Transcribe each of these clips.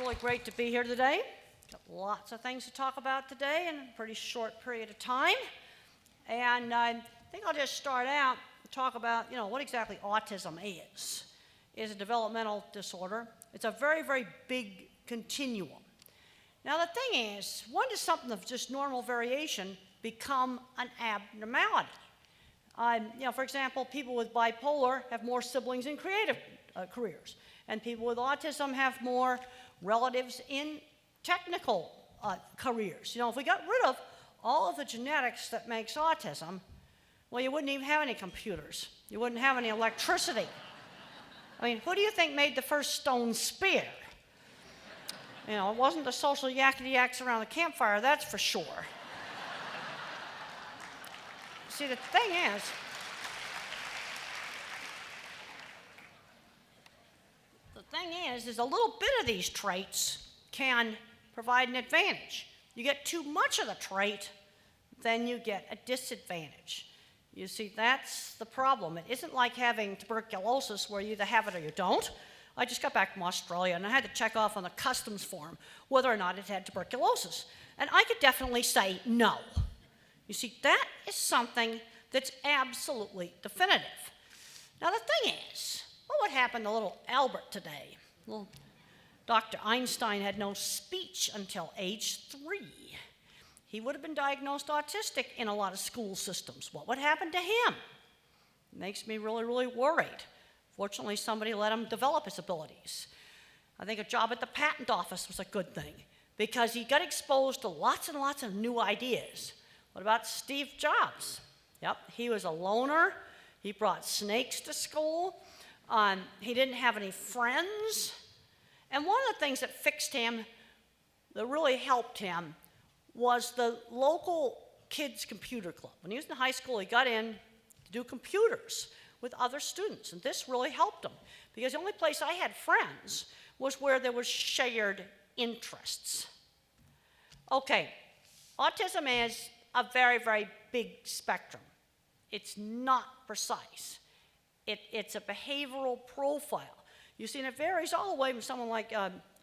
really great to be here today. Got lots of things to talk about today in a pretty short period of time. And I think I'll just start out and talk about, what exactly autism is. It's a developmental disorder. It's a very, very big continuum. Now the thing is, when does something of just normal variation become an abnormality? For example, people with bipolar have more siblings in creative careers, and people with autism have more relatives in technical careers. If we got rid of all of the genetics that makes autism, well, you wouldn't even have any computers. You wouldn't have any electricity. I mean, who do you think made the first stone spear? It wasn't the social yakety-yaks around the campfire, that's for sure. See, the thing is a little bit of these traits can provide an advantage. You get too much of the trait, then you get a disadvantage. You see, that's the problem. It isn't like having tuberculosis where you either have it or you don't. I just got back from Australia and I had to check off on the customs form whether or not it had tuberculosis. And I could definitely say no. You see, that is something that's absolutely definitive. Now the thing is, what would happen to little Albert today? Well, Dr. Einstein had no speech until age 3. He would have been diagnosed autistic in a lot of school systems. What would happen to him? It makes me really, really worried. Fortunately, somebody let him develop his abilities. I think a job at the patent office was a good thing because he got exposed to lots and lots of new ideas. What about Steve Jobs? Yep, he was a loner. He brought snakes to school. He didn't have any friends. And one of the things that fixed him, that really helped him, was the local kids' computer club. When he was in high school, he got in to do computers with other students, and this really helped him because the only place I had friends was where there was shared interests. Okay, autism is a very, very big spectrum. It's not precise. It's a behavioral profile. You see, and it varies all the way from someone like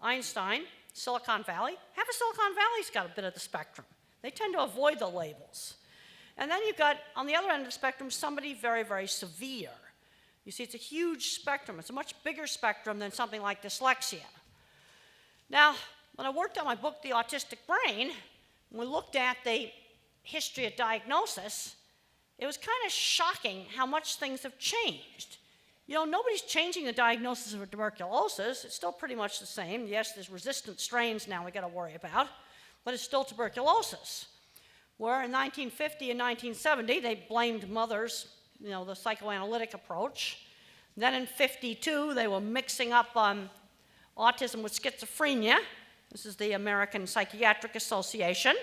Einstein, Silicon Valley. Half of Silicon Valley's got a bit of the spectrum. They tend to avoid the labels. And then you've got, on the other end of the spectrum, somebody very, very severe. You see, it's a huge spectrum. It's a much bigger spectrum than something like dyslexia. Now, when I worked on my book, The Autistic Brain, and we looked at the history of diagnosis, it was kind of shocking how much things have changed. Nobody's changing the diagnosis of tuberculosis. It's still pretty much the same. Yes, there's resistant strains now we got to worry about, but it's still tuberculosis. Where in 1950 and 1970, they blamed mothers, the psychoanalytic approach. Then in 52, they were mixing up autism with schizophrenia. This is the American Psychiatric Association.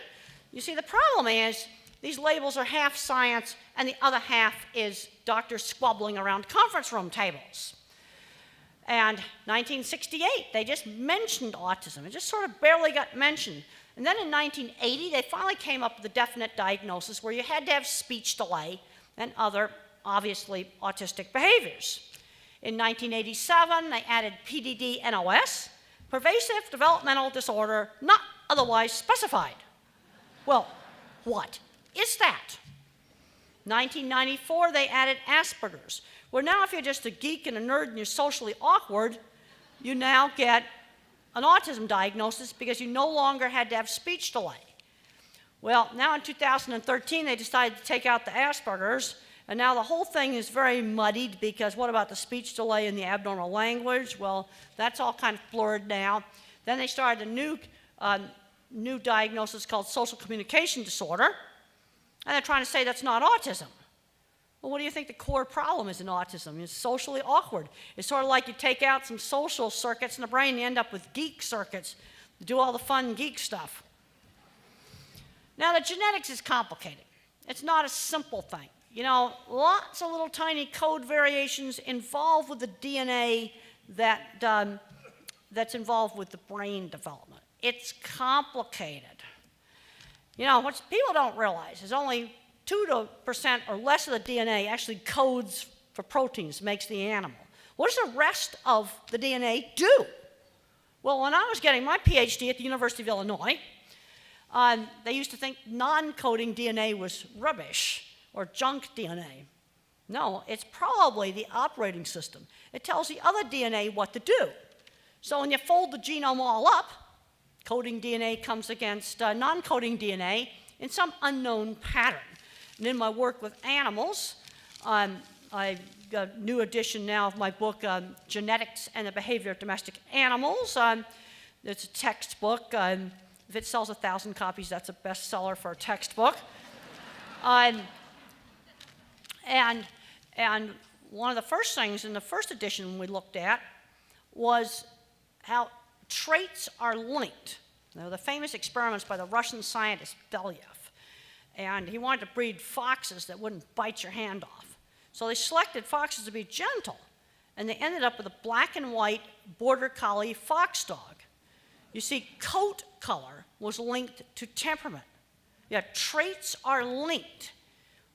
You see, the problem is these labels are half science and the other half is doctors squabbling around conference room tables. And 1968, they just mentioned autism. It just sort of barely got mentioned. And then in 1980, they finally came up with a definite diagnosis where you had to have speech delay and other, obviously, autistic behaviors. In 1987, they added PDD-NOS, pervasive developmental disorder not otherwise specified. Well, what is that? 1994, they added Asperger's, where now if you're just a geek and a nerd and you're socially awkward, you now get an autism diagnosis because you no longer had to have speech delay. Well, now in 2013, they decided to take out the Asperger's, and now the whole thing is very muddied because what about the speech delay and the abnormal language? Well, that's all kind of blurred now. Then they started a new diagnosis called social communication disorder, and they're trying to say that's not autism. Well, what do you think the core problem is in autism? It's socially awkward. It's sort of like you take out some social circuits in the brain, you end up with geek circuits to do all the fun geek stuff. Now, the genetics is complicated. It's not a simple thing. Lots of little tiny code variations involved with the DNA that's involved with the brain development. It's complicated. What people don't realize is only 2% or less of the DNA actually codes for proteins, makes the animal. What does the rest of the DNA do? Well, when I was getting my PhD at the University of Illinois, they used to think non-coding DNA was rubbish or junk DNA. No, it's probably the operating system. It tells the other DNA what to do. So when you fold the genome all up, coding DNA comes against non-coding DNA in some unknown pattern. And in my work with animals, I got a new edition now of my book, Genetics and the Behavior of Domestic Animals. It's a textbook. If it sells 1,000 copies, that's a bestseller for a textbook. And one of the first things in the first edition we looked at was how traits are linked. Now, the famous experiments by the Russian scientist Belyaev. And he wanted to breed foxes that wouldn't bite your hand off. So they selected foxes to be gentle, and they ended up with a black and white border collie fox dog. You see, coat color was linked to temperament. Yeah, traits are linked.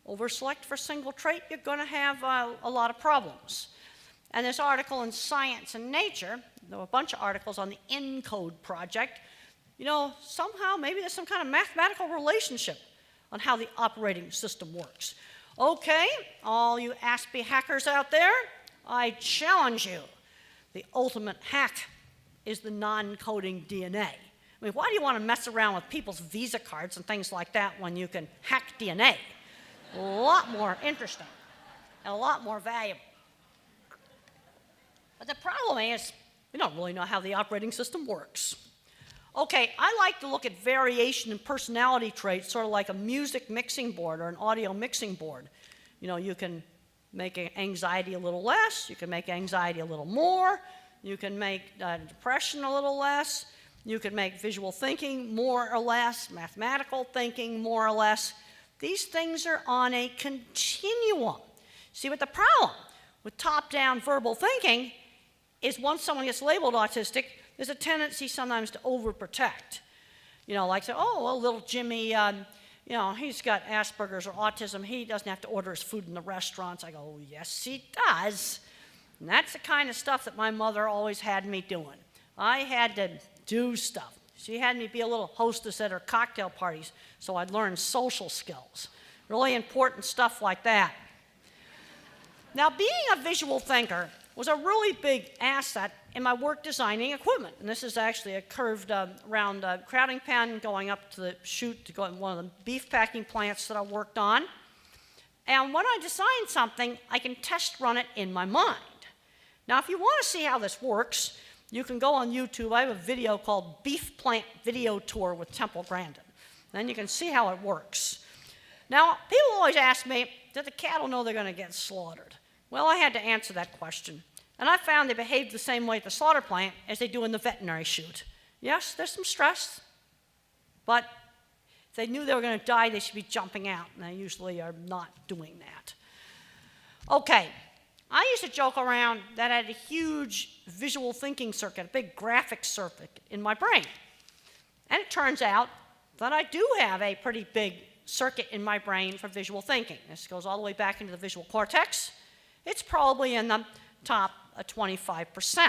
Over-select for a single trait, you're going to have a lot of problems. And this article in Science and Nature, there were a bunch of articles on the ENCODE project. You know, somehow maybe there's some kind of mathematical relationship on how the operating system works. Okay, all you Aspie hackers out there, I challenge you. The ultimate hack is the non-coding DNA. I mean, why do you want to mess around with people's Visa cards and things like that when you can hack DNA? A lot more interesting and a lot more valuable. But the problem is, we don't really know how the operating system works. Okay, I like to look at variation in personality traits, sort of like a music mixing board or an audio mixing board. You know, you can make anxiety a little less, you can make anxiety a little more, you can make depression a little less, you can make visual thinking more or less, mathematical thinking more or less. These things are on a continuum. See, what the problem with top-down verbal thinking is once someone gets labeled autistic, there's a tendency sometimes to overprotect. You know, like say, oh, well, little Jimmy, you know, he's got Asperger's or autism. He doesn't have to order his food in the restaurants. I go, oh, yes, he does. And that's the kind of stuff that my mother always had me doing. I had to do stuff. She had me be a little hostess at her cocktail parties, so I'd learn social skills. Really important stuff like that. Now, being a visual thinker was a really big asset in my work designing equipment. And this is actually a curved round crowding pen going up to the chute to go in one of the beef packing plants that I worked on. And when I design something, I can test run it in my mind. Now, if you want to see how this works, you can go on YouTube. I have a video called Beef Plant Video Tour with Temple Grandin. Then you can see how it works. Now, people always ask me, do the cattle know they're going to get slaughtered? Well, I had to answer that question. And I found they behave the same way at the slaughter plant as they do in the veterinary chute. Yes, there's some stress, but if they knew they were going to die, they should be jumping out, and they usually are not doing that. Okay, I used to joke around that I had a huge visual thinking circuit, a big graphics circuit in my brain. And it turns out that I do have a pretty big circuit in my brain for visual thinking. This goes all the way back into the visual cortex. It's probably in the top 25%.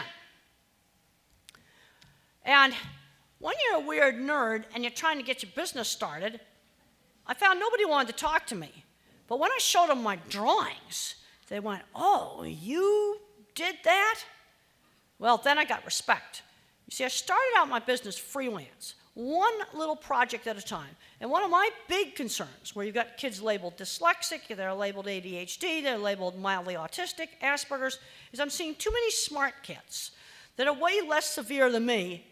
And when you're a weird nerd and you're trying to get your business started, I found nobody wanted to talk to me. But when I showed them my drawings, they went, oh, you did that? Well, then I got respect. You see, I started out my business freelance, one little project at a time. And one of my big concerns, where you've got kids labeled dyslexic, they're labeled ADHD, they're labeled mildly autistic, Asperger's, is I'm seeing too many smart kids that are way less severe than me,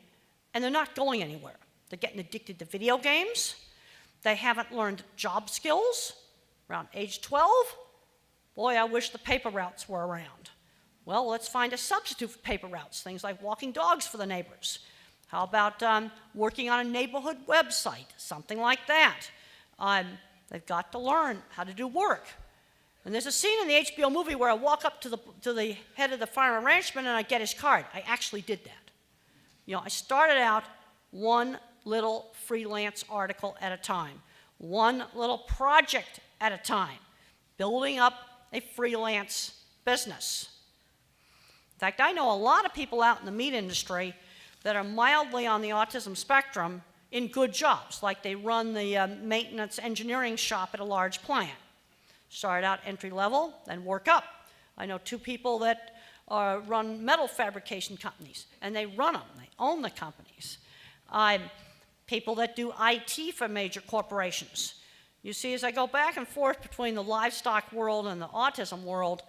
and they're not going anywhere. They're getting addicted to video games. They haven't learned job skills. Around age 12, boy, I wish the paper routes were around. Well, let's find a substitute for paper routes, things like walking dogs for the neighbors. How about working on a neighborhood website, something like that? They've got to learn how to do work. And there's a scene in the HBO movie where I walk up to the head of the farmer ranchman and I get his card. I actually did that. You know, I started out one little freelance article at a time, one little project at a time, building up a freelance business. In fact, I know a lot of people out in the meat industry that are mildly on the autism spectrum in good jobs, like they run the maintenance engineering shop at a large plant. Start out entry level, then work up. I know 2 people that run metal fabrication companies, and they run them, they own the companies. People that do IT for major corporations. You see, as I go back and forth between the livestock world and the autism world,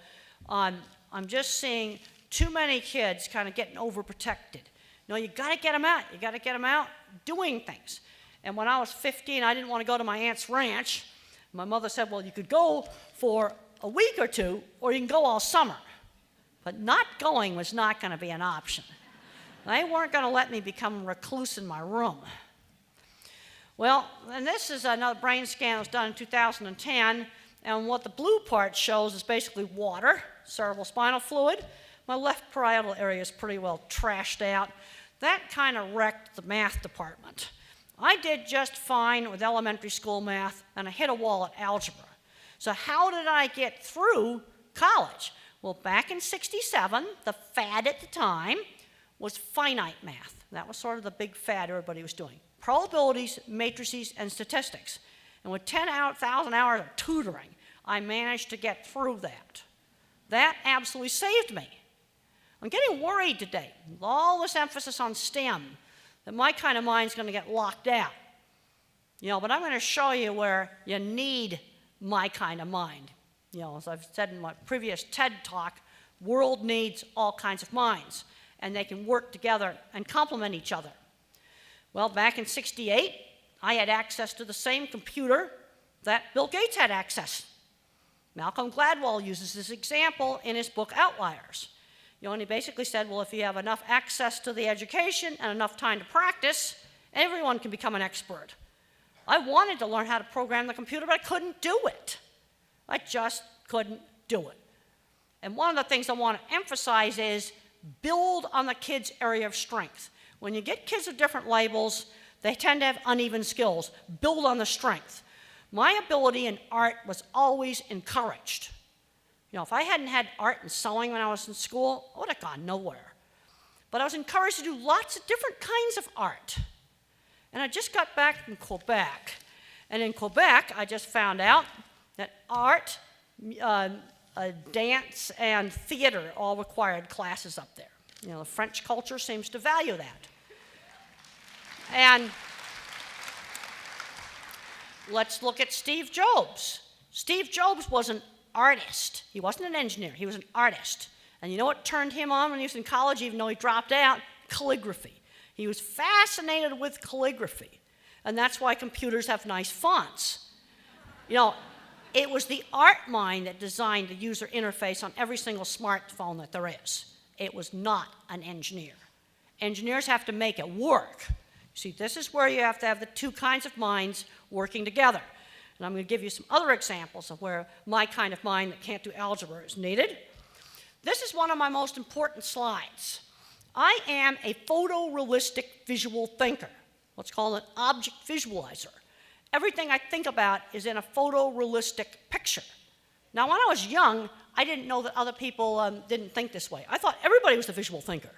I'm just seeing too many kids kind of getting overprotected. You got to get them out. You got to get them out doing things. And when I was 15, I didn't want to go to my aunt's ranch. My mother said, well, you could go for a week or 2, or you can go all summer. But not going was not going to be an option. They weren't going to let me become a recluse in my room. Well, and this is another brain scan that was done in 2010, and what the blue part shows is basically water, cerebral spinal fluid. My left parietal area is pretty well trashed out. That kind of wrecked the math department. I did just fine with elementary school math, and I hit a wall at algebra. So how did I get through college? Well, back in '67, the fad at the time was finite math. That was sort of the big fad everybody was doing. Probabilities, matrices, and statistics. And with 10,000 hours of tutoring, I managed to get through that. That absolutely saved me. I'm getting worried today, with all this emphasis on STEM, that my kind of mind is going to get locked out. But I'm going to show you where you need my kind of mind. As I've said in my previous TED talk, world needs all kinds of minds, and they can work together and complement each other. Well, back in '68, I had access to the same computer that Bill Gates had access. Malcolm Gladwell uses this example in his book Outliers. And he basically said, well, if you have enough access to the education and enough time to practice, everyone can become an expert. I wanted to learn how to program the computer, but I couldn't do it. I just couldn't do it. And one of the things I want to emphasize is build on the kid's area of strength. When you get kids with different labels, they tend to have uneven skills. Build on the strength. My ability in art was always encouraged. If I hadn't had art and sewing when I was in school, I would have gone nowhere. But I was encouraged to do lots of different kinds of art. And I just got back from Quebec. And in Quebec, I just found out that art, dance, and theater all required classes up there. The French culture seems to value that. And let's look at Steve Jobs. Steve Jobs was an artist. He wasn't an engineer. He was an artist. And you know what turned him on when he was in college, even though he dropped out? Calligraphy. He was fascinated with calligraphy. And that's why computers have nice fonts. It was the art mind that designed the user interface on every single smartphone that there is. It was not an engineer. Engineers have to make it work. See, this is where you have to have the 2 kinds of minds working together. And I'm going to give you some other examples of where my kind of mind that can't do algebra is needed. This is one of my most important slides. I am a photorealistic visual thinker, what's called an object visualizer. Everything I think about is in a photorealistic picture. Now, when I was young, I didn't know that other people didn't think this way. I thought everybody was a visual thinker.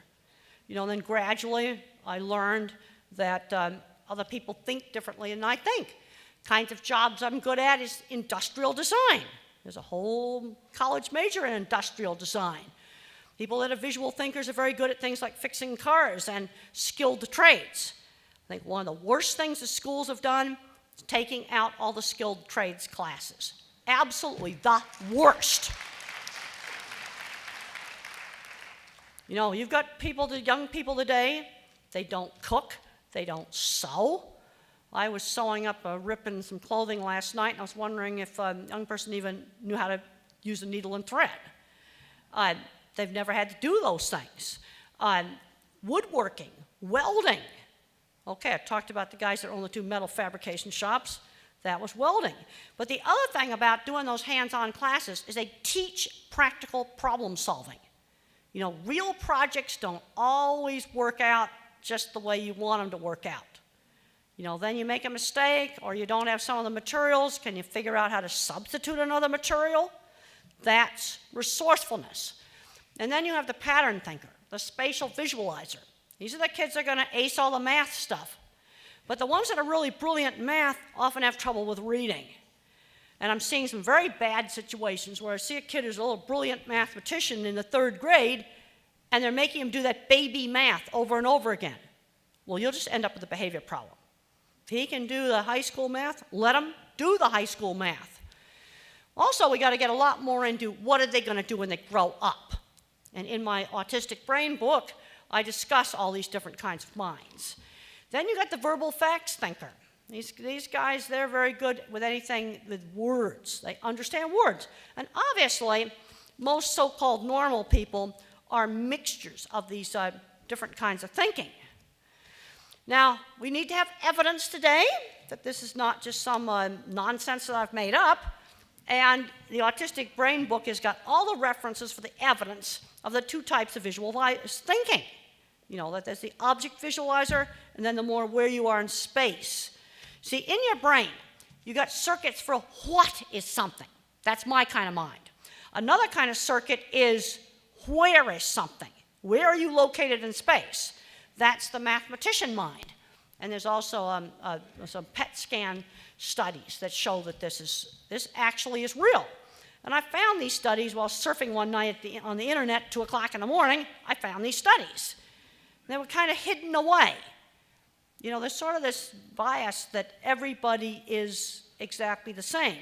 Then gradually I learned that other people think differently than I think. Kinds of jobs I'm good at is industrial design. There's a whole college major in industrial design. People that are visual thinkers are very good at things like fixing cars and skilled trades. I think one of the worst things the schools have done is taking out all the skilled trades classes. Absolutely the worst. You've got young people today, they don't cook, they don't sew. I was sewing up a rip in some clothing last night, and I was wondering if a young person even knew how to use a needle and thread. They've never had to do those things. Woodworking, welding. Okay, I talked about the guys that own the 2 metal fabrication shops. That was welding. But the other thing about doing those hands-on classes is they teach practical problem solving. Real projects don't always work out just the way you want them to work out. Then you make a mistake, or you don't have some of the materials. Can you figure out how to substitute another material? That's resourcefulness. And then you have the pattern thinker, the spatial visualizer. These are the kids that are going to ace all the math stuff. But the ones that are really brilliant in math often have trouble with reading. And I'm seeing some very bad situations where I see a kid who's a little brilliant mathematician in the 3rd grade, and they're making him do that baby math over and over again. Well, you'll just end up with a behavior problem. If he can do the high school math, let him do the high school math. Also, we got to get a lot more into what are they going to do when they grow up. And in my Autistic Brain book, I discuss all these different kinds of minds. Then you got the verbal facts thinker. These guys, they're very good with anything with words. They understand words. And obviously, most so-called normal people are mixtures of these different kinds of thinking. Now, we need to have evidence today that this is not just some nonsense that I've made up. And the Autistic Brain book has got all the references for the evidence of the 2 types of visual thinking. You know, that there's the object visualizer and then the more where you are in space. See, in your brain, you got circuits for what is something. That's my kind of mind. Another kind of circuit is where is something. Where are you located in space? That's the mathematician mind. And there's also some PET scan studies that show that this actually is real. And I found these studies while surfing one night on the internet, 2 o'clock in the morning. I found these studies. They were kind of hidden away. You know, there's sort of this bias that everybody is exactly the same.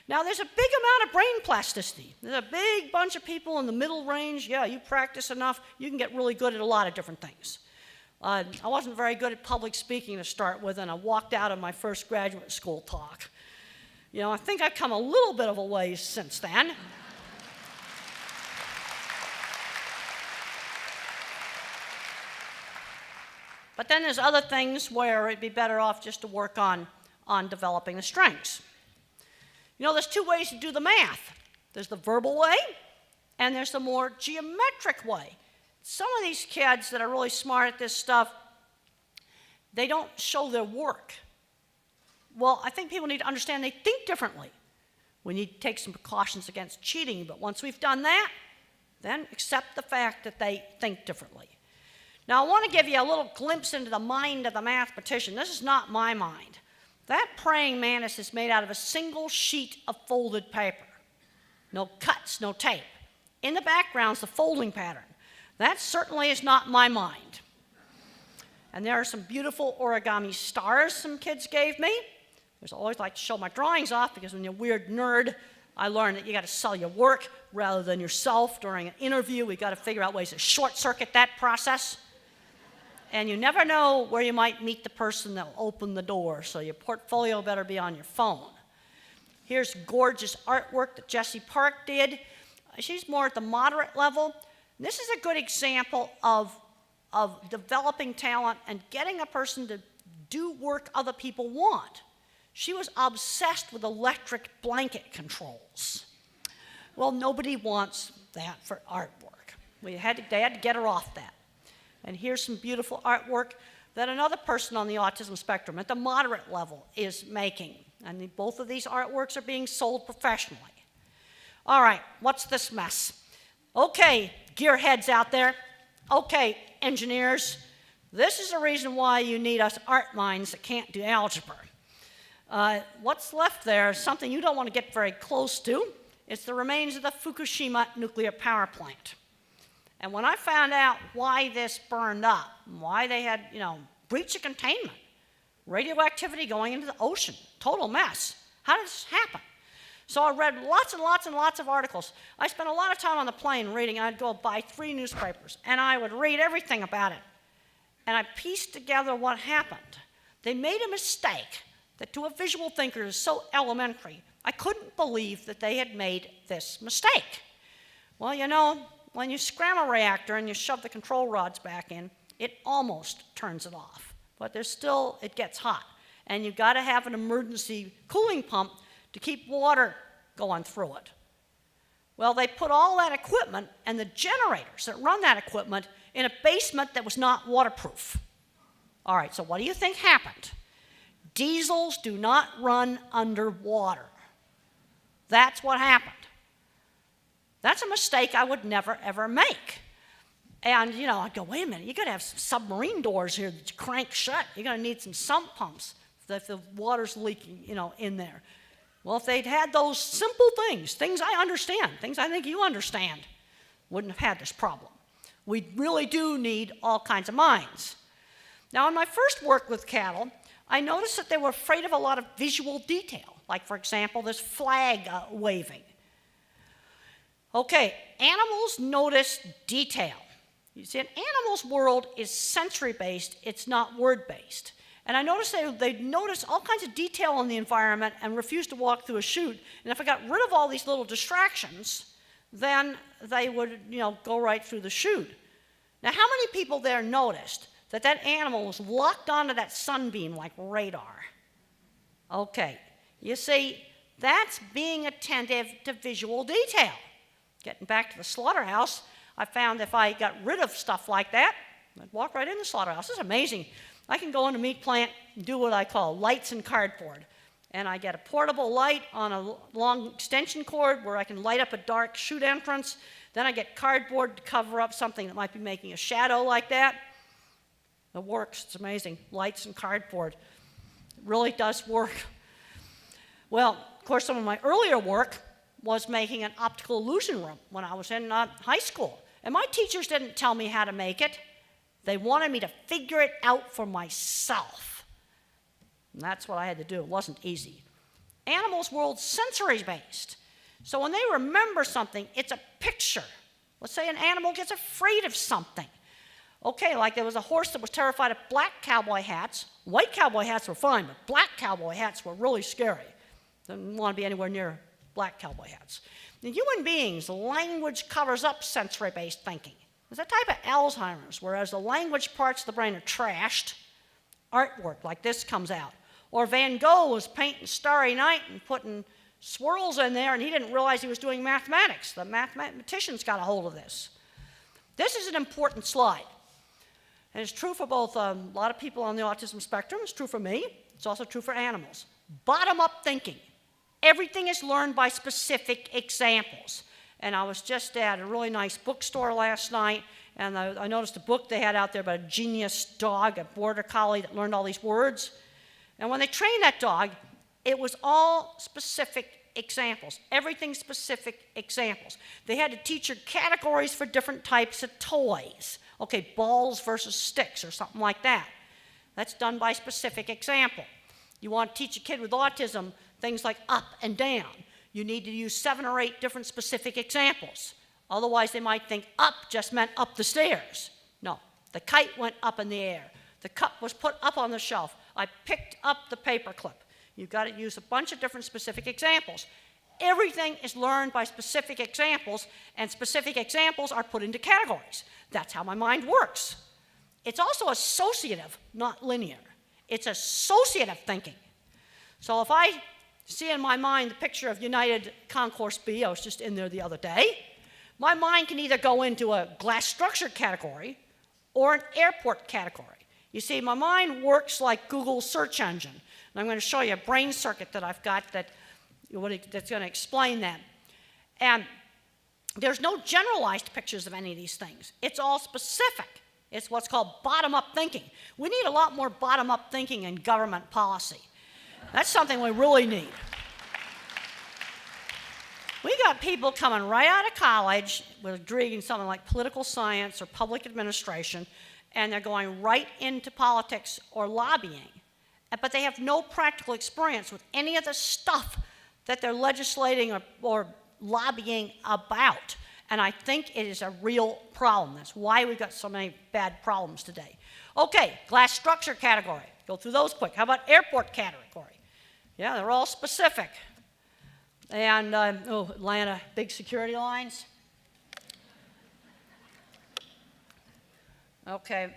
Now, there's a big amount of brain plasticity. There's a big bunch of people in the middle range. Yeah, you practice enough, you can get really good at a lot of different things. I wasn't very good at public speaking to start with, and I walked out of my first graduate school talk. You know, I think I've come a little bit of a ways since then. But then there's other things where it'd be better off just to work on developing the strengths. You know, there's 2 ways to do the math. There's the verbal way, and there's the more geometric way. Some of these kids that are really smart at this stuff, they don't show their work. Well, I think people need to understand they think differently. We need to take some precautions against cheating, but once we've done that, then accept the fact that they think differently. Now, I want to give you a little glimpse into the mind of the mathematician. This is not my mind. That praying mantis is made out of a single sheet of folded paper. No cuts, no tape. In the background is the folding pattern. That certainly is not my mind. And there are some beautiful origami stars some kids gave me. I always like to show my drawings off because when you're a weird nerd, I learned that you got to sell your work rather than yourself during an interview. We got to figure out ways to short circuit that process. And you never know where you might meet the person that will open the door, so your portfolio better be on your phone. Here's gorgeous artwork that Jessie Park did. She's more at the moderate level. This is a good example of developing talent and getting a person to do work other people want. She was obsessed with electric blanket controls. Well, nobody wants that for artwork. They had to get her off that. And here's some beautiful artwork that another person on the autism spectrum at the moderate level is making. And both of these artworks are being sold professionally. All right, what's this mess? Okay, gearheads out there. Okay, engineers. This is the reason why you need us art minds that can't do algebra. What's left there is something you don't want to get very close to. It's the remains of the Fukushima nuclear power plant. And when I found out why this burned up, why they had, breach of containment, radioactivity going into the ocean, total mess. How did this happen? So I read lots and lots and lots of articles. I spent a lot of time on the plane reading. I'd go buy 3 newspapers, and I would read everything about it. And I pieced together what happened. They made a mistake that to a visual thinker is so elementary. I couldn't believe that they had made this mistake. Well, when you scram a reactor and you shove the control rods back in, it almost turns it off. But it gets hot. And you've got to have an emergency cooling pump to keep water going through it. Well, they put all that equipment and the generators that run that equipment in a basement that was not waterproof. All right, so what do you think happened? Diesels do not run underwater. That's what happened. That's a mistake I would never, ever make. And, I'd go, wait a minute, you got to have some submarine doors here that you crank shut. You're going to need some sump pumps if the water's leaking, in there. Well, if they'd had those simple things I understand, things I think you understand, wouldn't have had this problem. We really do need all kinds of minds. Now, in my first work with cattle, I noticed that they were afraid of a lot of visual detail, like, for example, this flag waving. Okay, animals notice detail. You see, an animal's world is sensory-based, it's not word-based. And I noticed they'd notice all kinds of detail in the environment and refuse to walk through a chute. And if I got rid of all these little distractions, then they would, go right through the chute. Now, how many people there noticed that animal was locked onto that sunbeam like radar? Okay, you see, that's being attentive to visual detail. Getting back to the slaughterhouse, I found if I got rid of stuff like that, I'd walk right in the slaughterhouse. It's amazing. I can go in a meat plant and do what I call lights and cardboard. And I get a portable light on a long extension cord where I can light up a dark chute entrance. Then I get cardboard to cover up something that might be making a shadow like that. It works. It's amazing. Lights and cardboard. It really does work. Well, of course, some of my earlier work was making an optical illusion room when I was in high school. And my teachers didn't tell me how to make it. They wanted me to figure it out for myself. And that's what I had to do. It wasn't easy. Animals' world's sensory-based. So when they remember something, it's a picture. Let's say an animal gets afraid of something. Okay, like there was a horse that was terrified of black cowboy hats. White cowboy hats were fine, but black cowboy hats were really scary. Didn't want to be anywhere near black cowboy hats. In human beings, language covers up sensory-based thinking. There's a type of Alzheimer's, whereas the language parts of the brain are trashed, artwork like this comes out. Or Van Gogh was painting Starry Night and putting swirls in there, and he didn't realize he was doing mathematics. The mathematicians got a hold of this. This is an important slide. And it's true for both a lot of people on the autism spectrum. It's true for me. It's also true for animals. Bottom-up thinking. Everything is learned by specific examples. And I was just at a really nice bookstore last night, and I noticed a book they had out there about a genius dog, a border collie that learned all these words. And when they trained that dog, it was all specific examples, everything specific examples. They had to teach her categories for different types of toys. Okay, balls versus sticks or something like that. That's done by specific example. You want to teach a kid with autism things like up and down. You need to use 7 or 8 different specific examples. Otherwise, they might think up just meant up the stairs. No, the kite went up in the air. The cup was put up on the shelf. I picked up the paperclip. You've got to use a bunch of different specific examples. Everything is learned by specific examples, and specific examples are put into categories. That's how my mind works. It's also associative, not linear. It's associative thinking. So if I see in my mind the picture of United Concourse B, I was just in there the other day, my mind can either go into a glass structure category or an airport category. You see, my mind works like Google's search engine. And I'm going to show you a brain circuit that I've got that's going to explain that. And there's no generalized pictures of any of these things. It's all specific. It's what's called bottom-up thinking. We need a lot more bottom-up thinking in government policy. That's something we really need. We got people coming right out of college with a degree in something like political science or public administration, and they're going right into politics or lobbying. But they have no practical experience with any of the stuff that they're legislating or lobbying about. And I think it is a real problem. That's why we've got so many bad problems today. Okay, glass structure category. Go through those quick. How about airport category? Yeah, they're all specific. And, Atlanta, big security lines. Okay,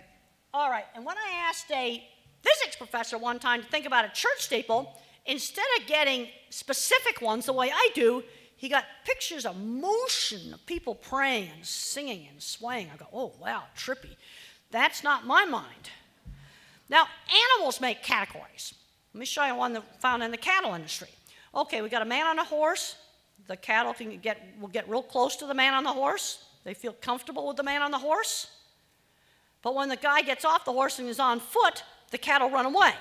all right. And when I asked a physics professor one time to think about a church steeple, instead of getting specific ones the way I do, he got pictures of motion of people praying and singing and swaying. I go, oh, wow, trippy. That's not my mind. Now, animals make categories. Let me show you one that found in the cattle industry. Okay, we got a man on a horse. The cattle will get real close to the man on the horse. They feel comfortable with the man on the horse. But when the guy gets off the horse and is on foot, the cat will run away.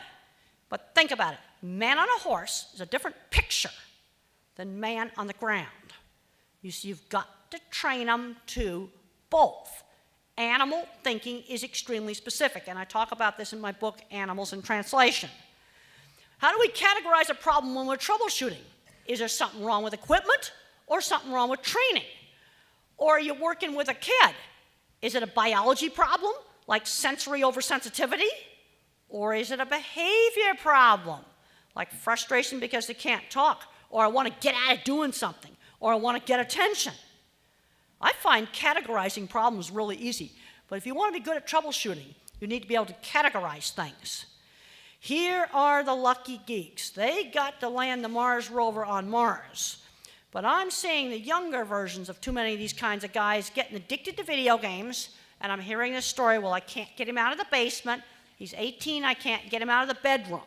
But think about it. Man on a horse is a different picture than man on the ground. You see, you've got to train them to both. Animal thinking is extremely specific, and I talk about this in my book, Animals in Translation. How do we categorize a problem when we're troubleshooting? Is there something wrong with equipment or something wrong with training? Or are you working with a kid? Is it a biology problem, like sensory oversensitivity? Or is it a behavior problem, like frustration because they can't talk, or I want to get out of doing something, or I want to get attention? I find categorizing problems really easy, but if you want to be good at troubleshooting, you need to be able to categorize things. Here are the lucky geeks. They got to land the Mars rover on Mars. But I'm seeing the younger versions of too many of these kinds of guys getting addicted to video games, and I'm hearing this story, well, I can't get him out of the basement. He's 18, I can't get him out of the bedroom.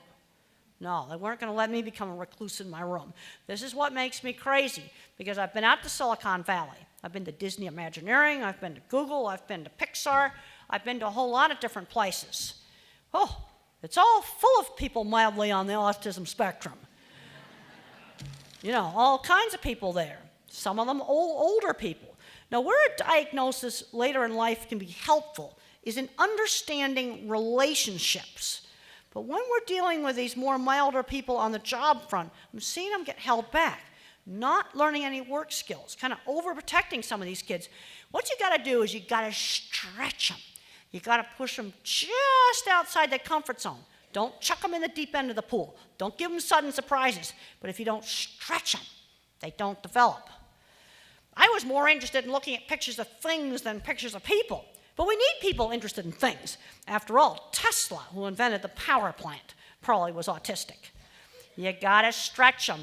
No, they weren't going to let me become a recluse in my room. This is what makes me crazy, because I've been out to Silicon Valley. I've been to Disney Imagineering, I've been to Google, I've been to Pixar, I've been to a whole lot of different places. Oh, it's all full of people mildly on the autism spectrum. You know, all kinds of people there. Some of them older people. Now, where a diagnosis later in life can be helpful is in understanding relationships. But when we're dealing with these more milder people on the job front, I'm seeing them get held back, not learning any work skills, kind of overprotecting some of these kids. What you got to do is you got to stretch them. You got to push them just outside their comfort zone. Don't chuck them in the deep end of the pool. Don't give them sudden surprises. But if you don't stretch them, they don't develop. I was more interested in looking at pictures of things than pictures of people. But we need people interested in things. After all, Tesla, who invented the power plant, probably was autistic. You got to stretch them.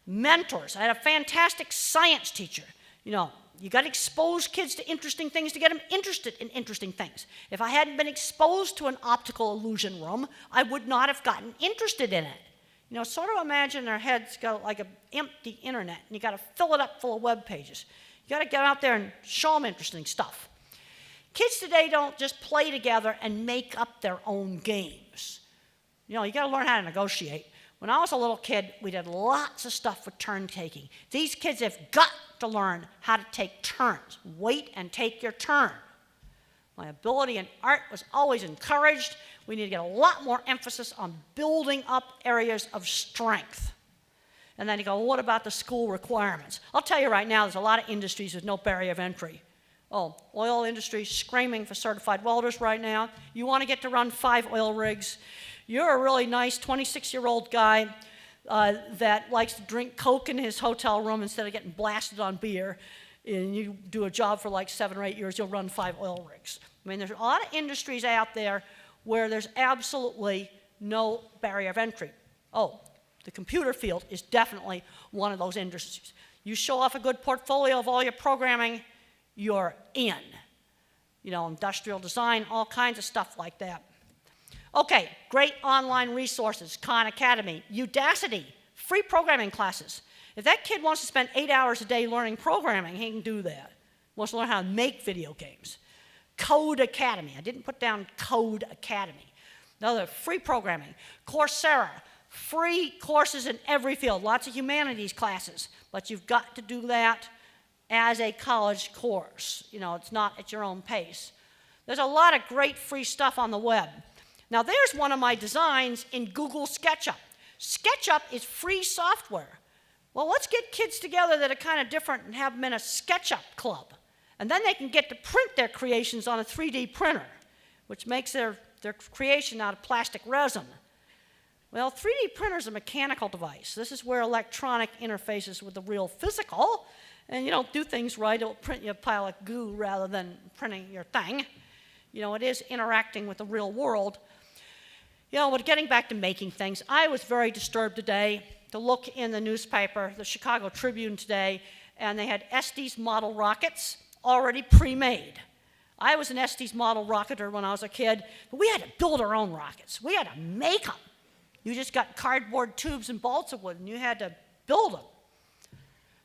Mentors. I had a fantastic science teacher. You know, you got to expose kids to interesting things to get them interested in interesting things. If I hadn't been exposed to an optical illusion room, I would not have gotten interested in it. You know, sort of imagine their heads got like an empty internet, and you got to fill it up full of web pages. You got to get out there and show them interesting stuff. Kids today don't just play together and make up their own games. You know, you got to learn how to negotiate. When I was a little kid, we did lots of stuff with turn taking. These kids have got to learn how to take turns. Wait and take your turn. My ability in art was always encouraged. We need to get a lot more emphasis on building up areas of strength. And then you go, well, what about the school requirements? I'll tell you right now, there's a lot of industries with no barrier of entry. Oh, oil industry screaming for certified welders right now. You want to get to run 5 oil rigs. You're a really nice 26-year-old guy that likes to drink Coke in his hotel room instead of getting blasted on beer, and you do a job for like 7 or 8 years, you'll run 5 oil rigs. I mean, there's a lot of industries out there where there's absolutely no barrier of entry. Oh, the computer field is definitely one of those industries. You show off a good portfolio of all your programming, you're in. You know, industrial design, all kinds of stuff like that. Okay, great online resources, Khan Academy, Udacity, free programming classes. If that kid wants to spend 8 hours a day learning programming, he can do that. Wants to learn how to make video games. Code Academy, I didn't put down Code Academy. Another free programming. Coursera, free courses in every field, lots of humanities classes, but you've got to do that as a college course. You know, it's not at your own pace. There's a lot of great free stuff on the web. Now, there's one of my designs in Google SketchUp. SketchUp is free software. Well, let's get kids together that are kind of different and have them in a SketchUp club. And then they can get to print their creations on a 3D printer, which makes their creation out of plastic resin. Well, 3D printer is a mechanical device. This is where electronic interfaces with the real physical. And you don't do things right, it'll print you a pile of goo rather than printing your thing. You know, it is interacting with the real world. You know, but getting back to making things, I was very disturbed today to look in the newspaper, the Chicago Tribune today, and they had Estes model rockets already pre-made. I was an Estes model rocketer when I was a kid, but we had to build our own rockets. We had to make them. You just got cardboard tubes and balsa wood, and you had to build them.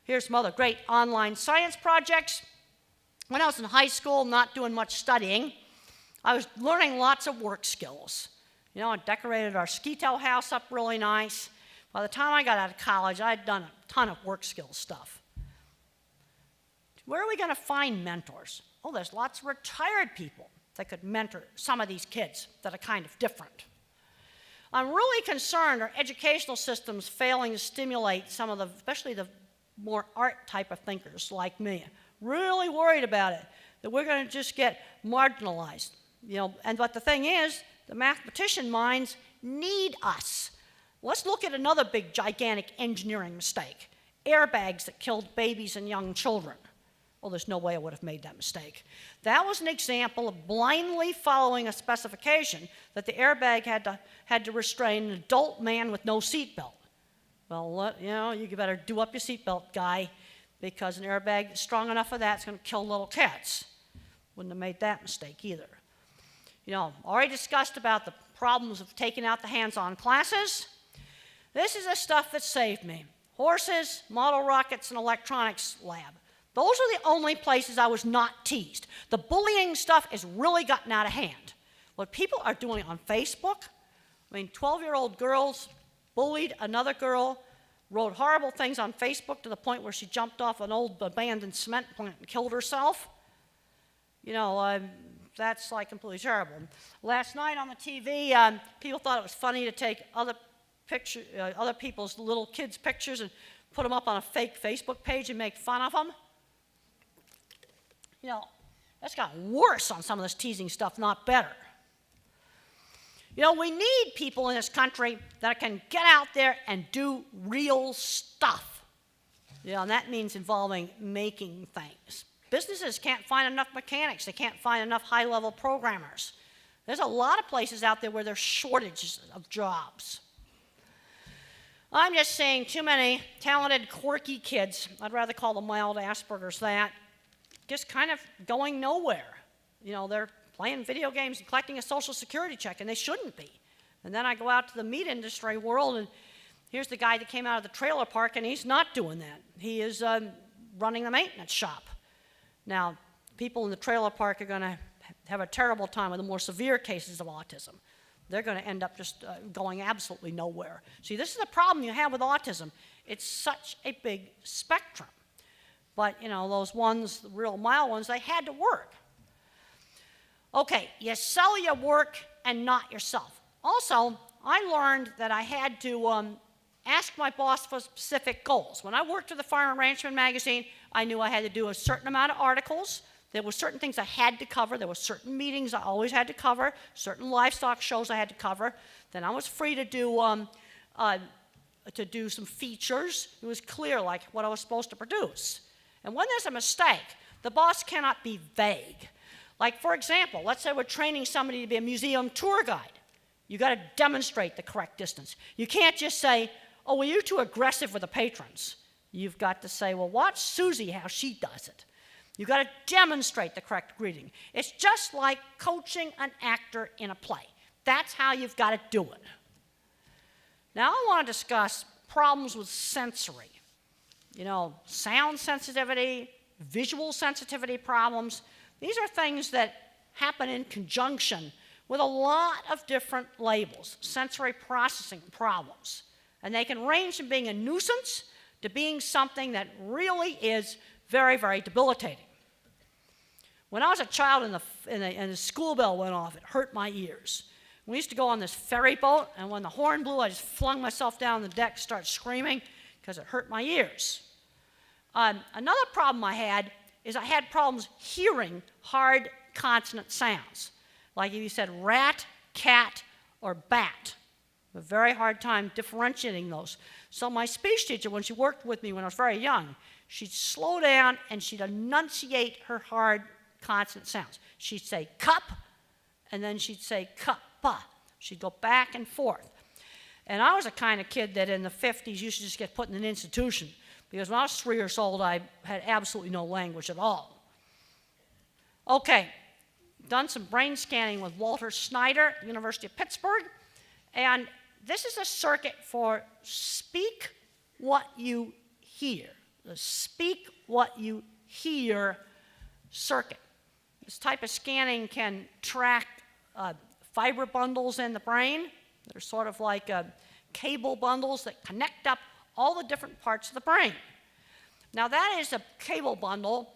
Here's some other great online science projects. When I was in high school, not doing much studying, I was learning lots of work skills. You know, I decorated our ski-tail house up really nice. By the time I got out of college, I had done a ton of work skills stuff. Where are we going to find mentors? Oh, there's lots of retired people that could mentor some of these kids that are kind of different. I'm really concerned our educational system's failing to stimulate some of the, especially the more art type of thinkers like me. Really worried about it, that we're going to just get marginalized. You know, but the thing is, the mathematician minds need us. Let's look at another big, gigantic engineering mistake. Airbags that killed babies and young children. Well, there's no way I would have made that mistake. That was an example of blindly following a specification that the airbag had to restrain an adult man with no seatbelt. Well, you know, you better do up your seatbelt, guy, because an airbag strong enough for that's going to kill little cats. Wouldn't have made that mistake either. You know, already discussed about the problems of taking out the hands-on classes. This is the stuff that saved me. Horses, model rockets, and electronics lab. Those are the only places I was not teased. The bullying stuff has really gotten out of hand. What people are doing on Facebook, I mean, 12-year-old girls bullied another girl, wrote horrible things on Facebook to the point where she jumped off an old abandoned cement plant and killed herself. You know, that's like completely terrible. Last night on the TV, people thought it was funny to take other people's little kids' pictures and put them up on a fake Facebook page and make fun of them. You know, that's gotten worse on some of this teasing stuff, not better. You know, we need people in this country that can get out there and do real stuff. You know, and that means involving making things. Businesses can't find enough mechanics. They can't find enough high-level programmers. There's a lot of places out there where there's shortages of jobs. I'm just seeing too many talented, quirky kids, I'd rather call them mild Asperger's, that just kind of going nowhere. You know, they're playing video games and collecting a Social Security check, and they shouldn't be. And then I go out to the meat industry world, and here's the guy that came out of the trailer park, and he's not doing that. He is running the maintenance shop. Now, people in the trailer park are going to have a terrible time with the more severe cases of autism. They're going to end up just going absolutely nowhere. See, this is the problem you have with autism. It's such a big spectrum. But, you know, those ones, the real mild ones, they had to work. Okay, you sell your work and not yourself. Also, I learned that I had to ask my boss for specific goals. When I worked for the Farm and Ranchman magazine, I knew I had to do a certain amount of articles. There were certain things I had to cover. There were certain meetings I always had to cover, certain livestock shows I had to cover. Then I was free to do some features. It was clear, like, what I was supposed to produce. And when there's a mistake, the boss cannot be vague. Like, for example, let's say we're training somebody to be a museum tour guide. You've got to demonstrate the correct distance. You can't just say, oh, well, you're too aggressive with the patrons. You've got to say, well, watch Susie, how she does it. You've got to demonstrate the correct greeting. It's just like coaching an actor in a play. That's how you've got to do it. Now, I want to discuss problems with sensory. You know, sound sensitivity, visual sensitivity problems. These are things that happen in conjunction with a lot of different labels, sensory processing problems. And they can range from being a nuisance to being something that really is very, very debilitating. When I was a child and the school bell went off, it hurt my ears. We used to go on this ferry boat, and when the horn blew, I just flung myself down on the deck, started screaming because it hurt my ears. Another problem I had is I had problems hearing hard consonant sounds. Like if you said rat, cat, or bat. A very hard time differentiating those. So my speech teacher, when she worked with me when I was very young, she'd slow down and she'd enunciate her hard consonant sounds. She'd say cup, and then she'd say cuppa. She'd go back and forth. And I was the kind of kid that in the 50s used to just get put in an institution, because when I was 3 years old, I had absolutely no language at all. Okay, done some brain scanning with Walter Snyder at the University of Pittsburgh, and this is a circuit for speak what you hear. The speak what you hear circuit. This type of scanning can track fiber bundles in the brain. They're sort of like cable bundles that connect up all the different parts of the brain. Now that is a cable bundle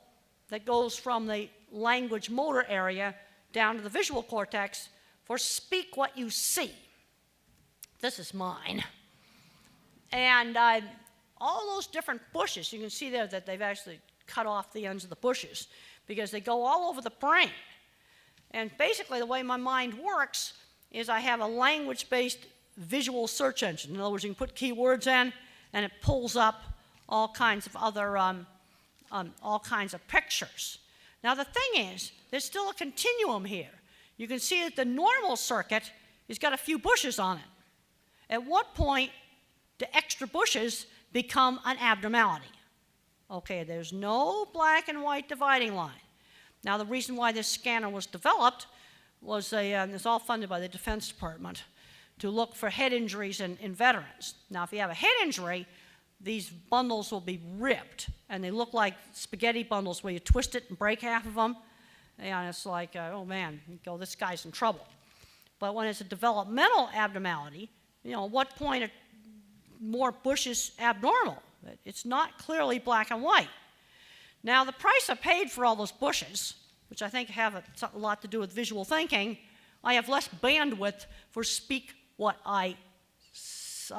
that goes from the language motor area down to the visual cortex for speak what you see. This is mine. And all those different bushes, you can see there that they've actually cut off the ends of the bushes because they go all over the brain. And basically the way my mind works is I have a language-based visual search engine. In other words, you can put keywords in and it pulls up all kinds of other, all kinds of pictures. Now the thing is, there's still a continuum here. You can see that the normal circuit has got a few bushes on it. At what point do extra bushes become an abnormality? Okay, there's no black and white dividing line. Now the reason why this scanner was developed was it's all funded by the Defense Department to look for head injuries in veterans. Now if you have a head injury, these bundles will be ripped, and they look like spaghetti bundles where you twist it and break half of them, and it's like, oh man, you go, this guy's in trouble. But when it's a developmental abnormality, you know, at what point are more bushes abnormal? It's not clearly black and white. Now, the price I paid for all those bushes, which I think have a lot to do with visual thinking, I have less bandwidth for speak what I see.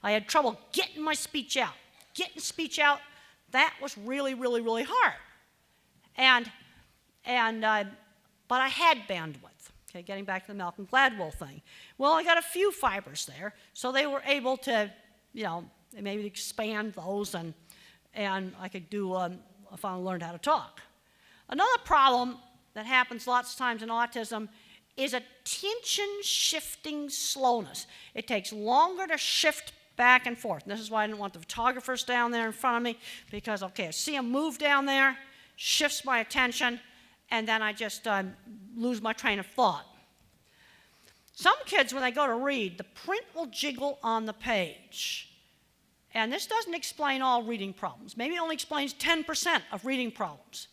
I had trouble getting my speech out. Getting speech out, that was really, really, really hard. But I had bandwidth. Okay, getting back to the Malcolm Gladwell thing. Well, I got a few fibers there, so they were able to, you know, maybe expand those, and I could do, I finally learned how to talk. Another problem that happens lots of times in autism is attention-shifting slowness. It takes longer to shift back and forth. And this is why I didn't want the photographers down there in front of me, because, okay, I see them move down there, shifts my attention, and then I just lose my train of thought. Some kids, when they go to read, the print will jiggle on the page. And this doesn't explain all reading problems. Maybe it only explains 10% of reading problems.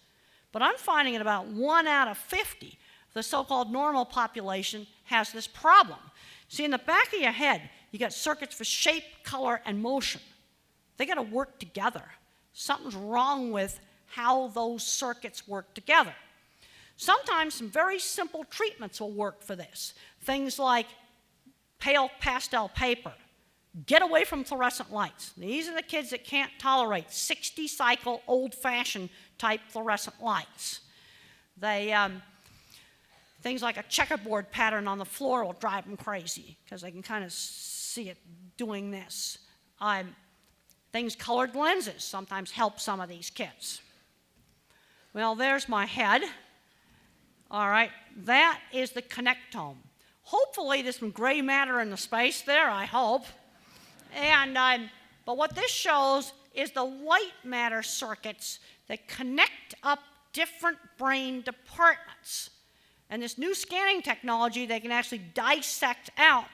But I'm finding that about 1 out of 50, the so-called normal population, has this problem. See, in the back of your head, you got circuits for shape, color, and motion. They got to work together. Something's wrong with how those circuits work together. Sometimes some very simple treatments will work for this. Things like pale pastel paper. Get away from fluorescent lights. These are the kids that can't tolerate 60-cycle old-fashioned type fluorescent lights. Things like a checkerboard pattern on the floor will drive them crazy because they can kind of see it doing this. Things colored lenses sometimes help some of these kids. Well, there's my head. All right, that is the connectome. Hopefully there's some gray matter in the space there, I hope. But what this shows is the white matter circuits that connect up different brain departments. And this new scanning technology, they can actually dissect out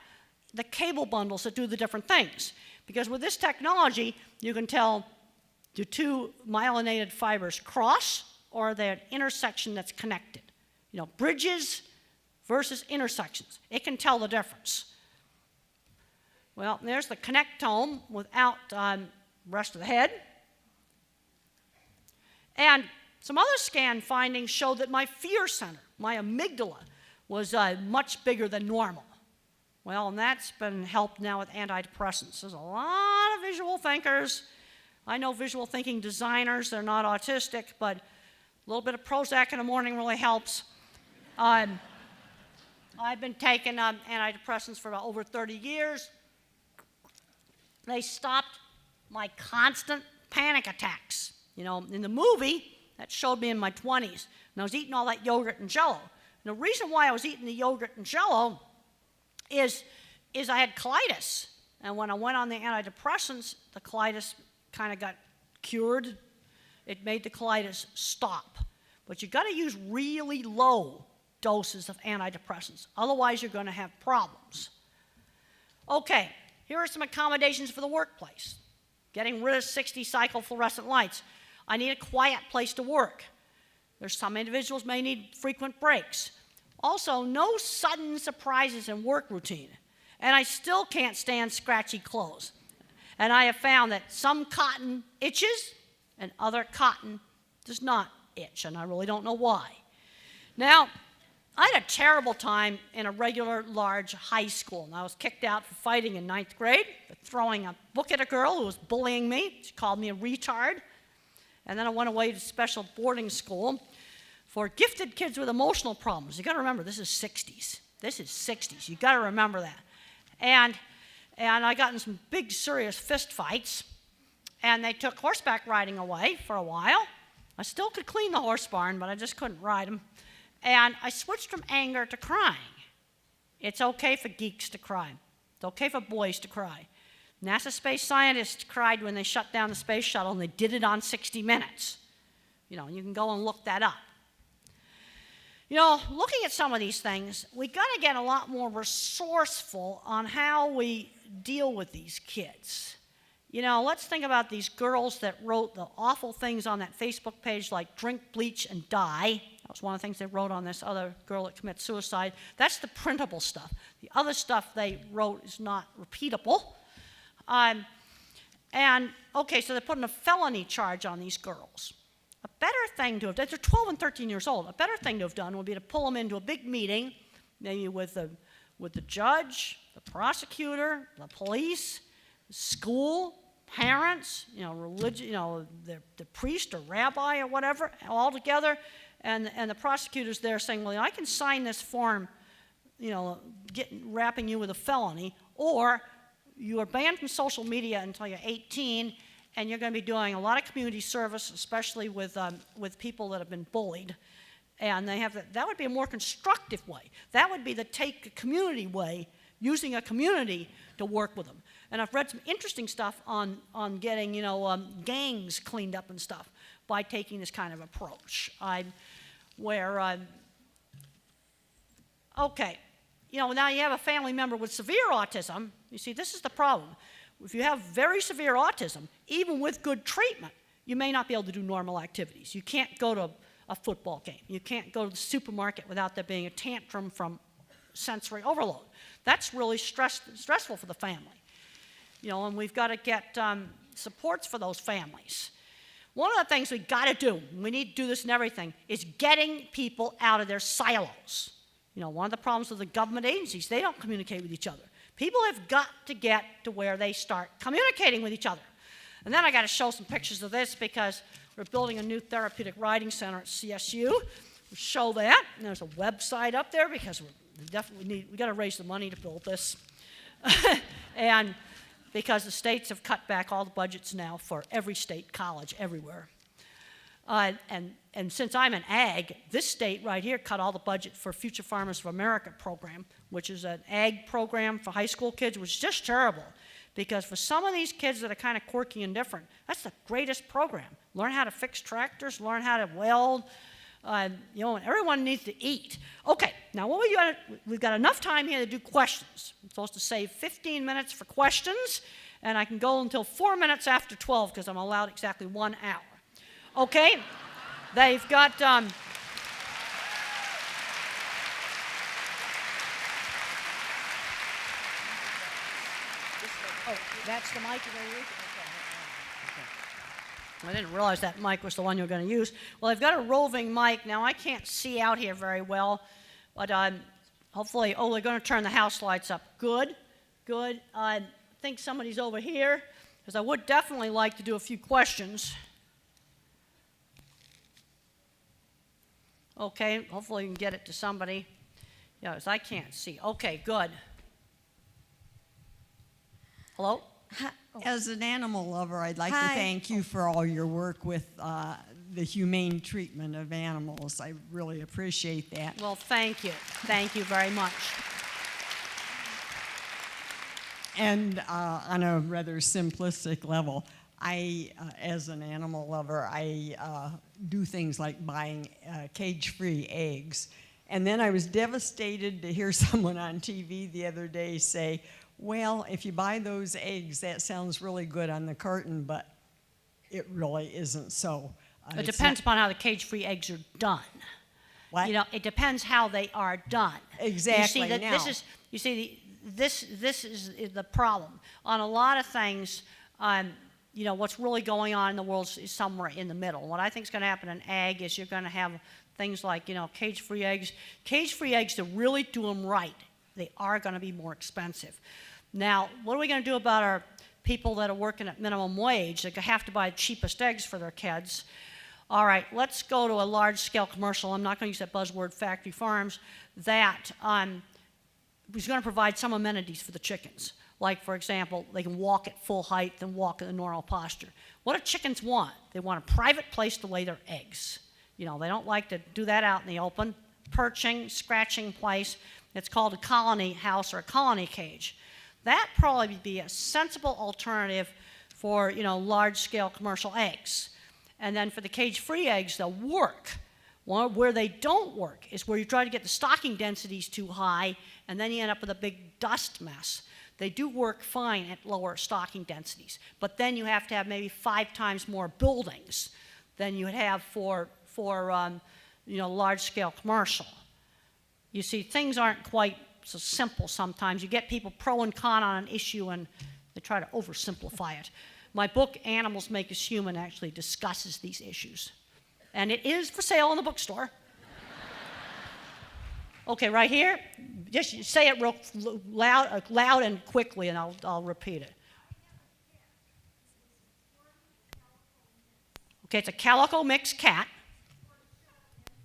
the cable bundles that do the different things. Because with this technology, you can tell, do two myelinated fibers cross, or are they an intersection that's connected? You know, bridges versus intersections. It can tell the difference. Well, there's the connectome without the rest of the head. And some other scan findings show that my fear center, my amygdala, was much bigger than normal. Well, and that's been helped now with antidepressants. There's a lot of visual thinkers. I know visual thinking designers, they're not autistic, but a little bit of Prozac in the morning really helps. I've been taking antidepressants for about over 30 years. They stopped my constant panic attacks. You know, in the movie, that showed me in my 20s, and I was eating all that yogurt and Jell-O. And the reason why I was eating the yogurt and Jell-O is I had colitis. And when I went on the antidepressants, the colitis kind of got cured. It made the colitis stop. But you've got to use really low doses of antidepressants. Otherwise, you're going to have problems. Okay, here are some accommodations for the workplace. Getting rid of 60-cycle fluorescent lights. I need a quiet place to work. There's some individuals may need frequent breaks. Also, no sudden surprises in work routine. And I still can't stand scratchy clothes. And I have found that some cotton itches and other cotton does not itch, and I really don't know why. Now, I had a terrible time in a regular large high school, and I was kicked out for fighting in 9th grade, for throwing a book at a girl who was bullying me. She called me a retard. And then I went away to special boarding school for gifted kids with emotional problems. You got to remember, this is 60s. This is 60s. You got to remember that. And I got in some big, serious fist fights, and they took horseback riding away for a while. I still could clean the horse barn, but I just couldn't ride them. And I switched from anger to crying. It's okay for geeks to cry. It's okay for boys to cry. NASA space scientists cried when they shut down the space shuttle, and they did it on 60 Minutes. You know, you can go and look that up. You know, looking at some of these things, we got to get a lot more resourceful on how we deal with these kids. You know, let's think about these girls that wrote the awful things on that Facebook page like drink bleach and die. That was one of the things they wrote on this other girl that commits suicide. That's the printable stuff. The other stuff they wrote is not repeatable. Okay, so they're putting a felony charge on these girls. A better thing to have done, they're 12 and 13 years old, a better thing to have done would be to pull them into a big meeting, maybe with the judge, the prosecutor, the police, school, parents, you know, religion, you know, the priest or rabbi or whatever, all together, and the prosecutor's there saying, well, I can sign this form, you know, wrapping you with a felony, or you are banned from social media until you're 18, and you're going to be doing a lot of community service, especially with people that have been bullied. And they have that would be a more constructive way. That would be the take a community way, using a community to work with them. And I've read some interesting stuff on getting, you know, gangs cleaned up and stuff by taking this kind of approach. Okay, you know, now you have a family member with severe autism. You see, this is the problem. If you have very severe autism, even with good treatment, you may not be able to do normal activities. You can't go to a football game. You can't go to the supermarket without there being a tantrum from sensory overload. That's really stressful for the family. You know, and we've got to get supports for those families. One of the things we've got to do, and we need to do this in everything, is getting people out of their silos. You know, one of the problems with the government agencies, they don't communicate with each other. People have got to get to where they start communicating with each other. And then I got to show some pictures of this because we're building a new therapeutic riding center at CSU. We'll show that. And there's a website up there because we got to raise the money to build this. And because the states have cut back all the budgets now for every state college everywhere. And since I'm an ag, this state right here cut all the budget for Future Farmers of America program, which is an ag program for high school kids, which is just terrible. Because for some of these kids that are kind of quirky and different, that's the greatest program. Learn how to fix tractors, learn how to weld, you know, and everyone needs to eat. Okay, now we've got enough time here to do questions. I'm supposed to save 15 minutes for questions, and I can go until 4 minutes after 12 because I'm allowed exactly 1 hour. Okay, they've got, oh, that's the mic you're going to use? Okay. I didn't realize that mic was the one you were going to use. Well, I've got a roving mic. Now, I can't see out here very well, but hopefully, oh, they're going to turn the house lights up. Good, good. I think somebody's over here, because I would definitely like to do a few questions. Okay, hopefully you can get it to somebody. Yeah, because I can't see. Okay, good. Hello? As an animal lover, I'd like Hi. to thank you for all your work with the humane treatment of animals. I really appreciate that. Well, thank you. Thank you very much. And on a rather simplistic level, I, as an animal lover, I do things like buying cage-free eggs. And then I was devastated to hear someone on TV the other day say, well, if you buy those eggs, that sounds really good on the carton, but it really isn't so. It It's depends not- upon how the cage-free eggs are done. What? You know, it depends how they are done. Exactly, You see, now. this is the problem. On a lot of things, you know, what's really going on in the world is somewhere in the middle. What I think is going to happen in ag is you're going to have things like, you know, cage-free eggs. Cage-free eggs, to really do them right, they are going to be more expensive. Now, what are we going to do about our people that are working at minimum wage that have to buy the cheapest eggs for their kids? All right, let's go to a large-scale commercial. I'm not going to use that buzzword, factory farms, that was going to provide some amenities for the chickens. Like, for example, they can walk at full height and walk in a normal posture. What do chickens want? They want a private place to lay their eggs. You know, they don't like to do that out in the open. Perching, scratching place. It's called a colony house or a colony cage. That probably would be a sensible alternative for, you know, large-scale commercial eggs. And then for the cage-free eggs, they'll work. Where they don't work is where you try to get the stocking densities too high, and then you end up with a big dust mess. They do work fine at lower stocking densities, but then you have to have maybe 5 times more buildings than you would have for you know, large-scale commercial. You see, things aren't quite so simple sometimes. You get people pro and con on an issue, and they try to oversimplify it. My book, Animals Make Us Human, actually discusses these issues. And it is for sale in the bookstore. Okay, right here, just say it real loud and quickly, and I'll repeat it. Okay, it's a calico mixed cat,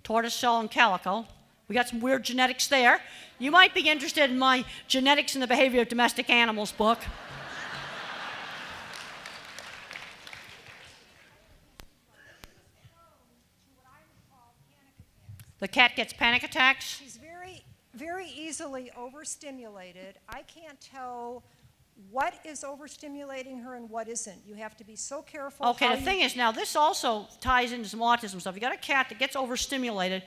tortoiseshell and calico. We got some weird genetics there. You might be interested in my Genetics and the Behavior of Domestic Animals book. The cat gets panic attacks. She's very easily overstimulated. I can't tell what is overstimulating her and what isn't. You have to be so careful. Okay, the thing is, now this also ties into some autism stuff. You got a cat that gets overstimulated,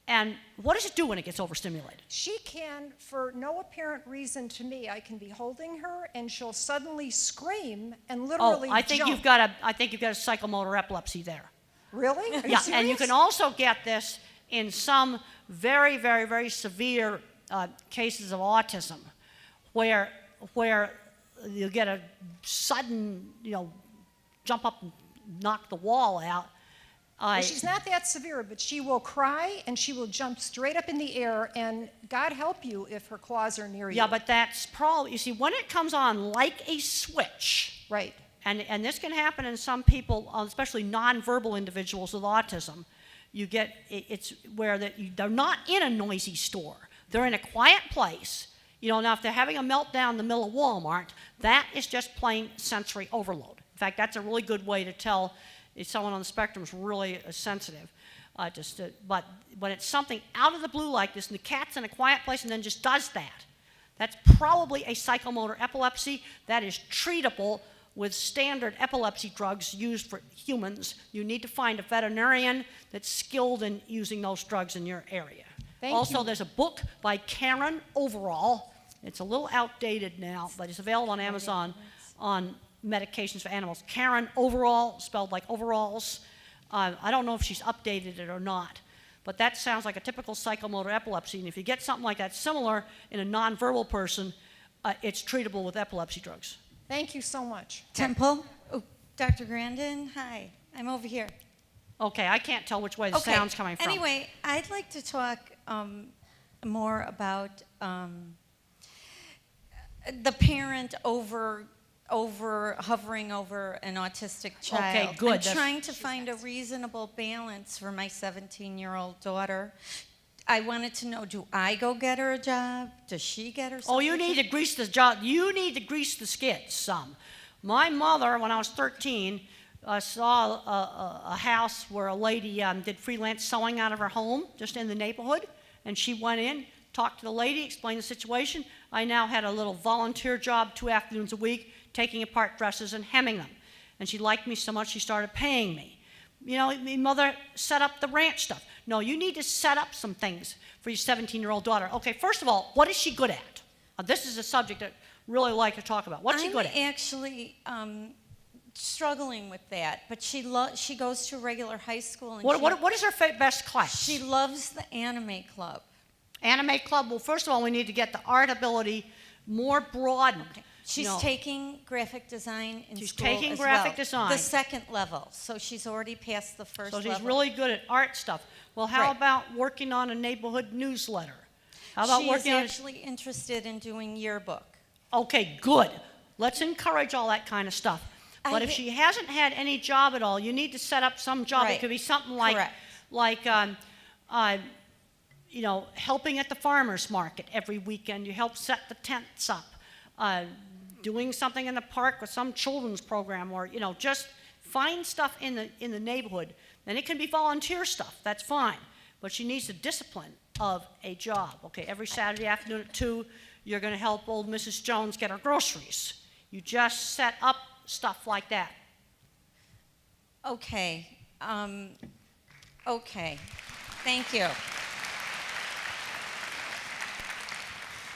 and what does it do when it gets overstimulated? She can, for no apparent reason to me, I can be holding her and she'll suddenly scream and literally I think jump. you've got a psychomotor epilepsy there. Really? Are you Yeah, serious? and you can also get this in some very, very, very severe cases of autism, where you get a sudden, you know, jump up and knock the wall out. Well, she's not that severe, but she will cry and she will jump straight up in the air, and God help you if her claws are near you. Yeah, but that's probably, you see, when it comes on like a switch, Right. and this can happen in some people, especially nonverbal individuals with autism, you get, it's where they're not in a noisy store. They're in a quiet place. You know, now if they're having a meltdown in the middle of Walmart, that is just plain sensory overload. In fact, that's a really good way to tell if someone on the spectrum is really sensitive. But when it's something out of the blue like this, and the cat's in a quiet place and then just does that, that's probably a psychomotor epilepsy that is treatable with standard epilepsy drugs used for humans. You need to find a veterinarian that's skilled in using those drugs in your area. Also, there's a book by Karen Overall. It's a little outdated now, but it's available on Amazon on medications for animals. Karen Overall, spelled like overalls. I don't know if she's updated it or not, but that sounds like a typical psychomotor epilepsy. And if you get something like that similar in a nonverbal person, it's treatable with epilepsy drugs. Thank you so much. Temple? Oh, Dr. Grandin, hi. I'm over here. Okay, I can't tell which way the sound's coming from. Anyway, I'd like to talk more about the parent hovering over an autistic child. Okay, good. I'm trying to find a reasonable balance for my 17-year-old daughter. I wanted to know, do I go get her a job? Does she get herself Oh, you need to grease the job. You need to grease the skids some. My mother, when I was 13, saw a house where a lady did freelance sewing out of her home, just in the neighborhood, and she went in, talked to the lady, explained the situation. I now had a little volunteer job 2 afternoons a week, taking apart dresses and hemming them. And she liked me so much she started paying me. You know, my mother set up the ranch stuff. No, you need to set up some things for your 17-year-old daughter. Okay, first of all, what is she good at? This is a subject that I really like to talk about. What's she good at? I'm actually struggling with that, but she goes to a regular high school, and What is her best class? she loves the anime club. Anime club, well, first of all, we need to get the art ability more broadened. She's taking graphic design in She's school taking as graphic well. design. The second level, so she's already passed the first So level. she's really good at art stuff. Well, how Right. about working on a neighborhood newsletter? How about She is working on? actually interested in doing yearbook. Okay, good. Let's encourage all that kind of stuff. I But if ha- she hasn't had any job at all, you need to set up some job. It Right. could be something like, Correct. helping at the farmer's market every weekend. You help set the tents up. Doing something in the park with some children's program, or just find stuff in the neighborhood. And it can be volunteer stuff. That's fine. But she needs the discipline of a job. Okay, every Saturday afternoon at 2, you're going to help old Mrs. Jones get her groceries. You just set up stuff like that. Okay. Okay. Thank you.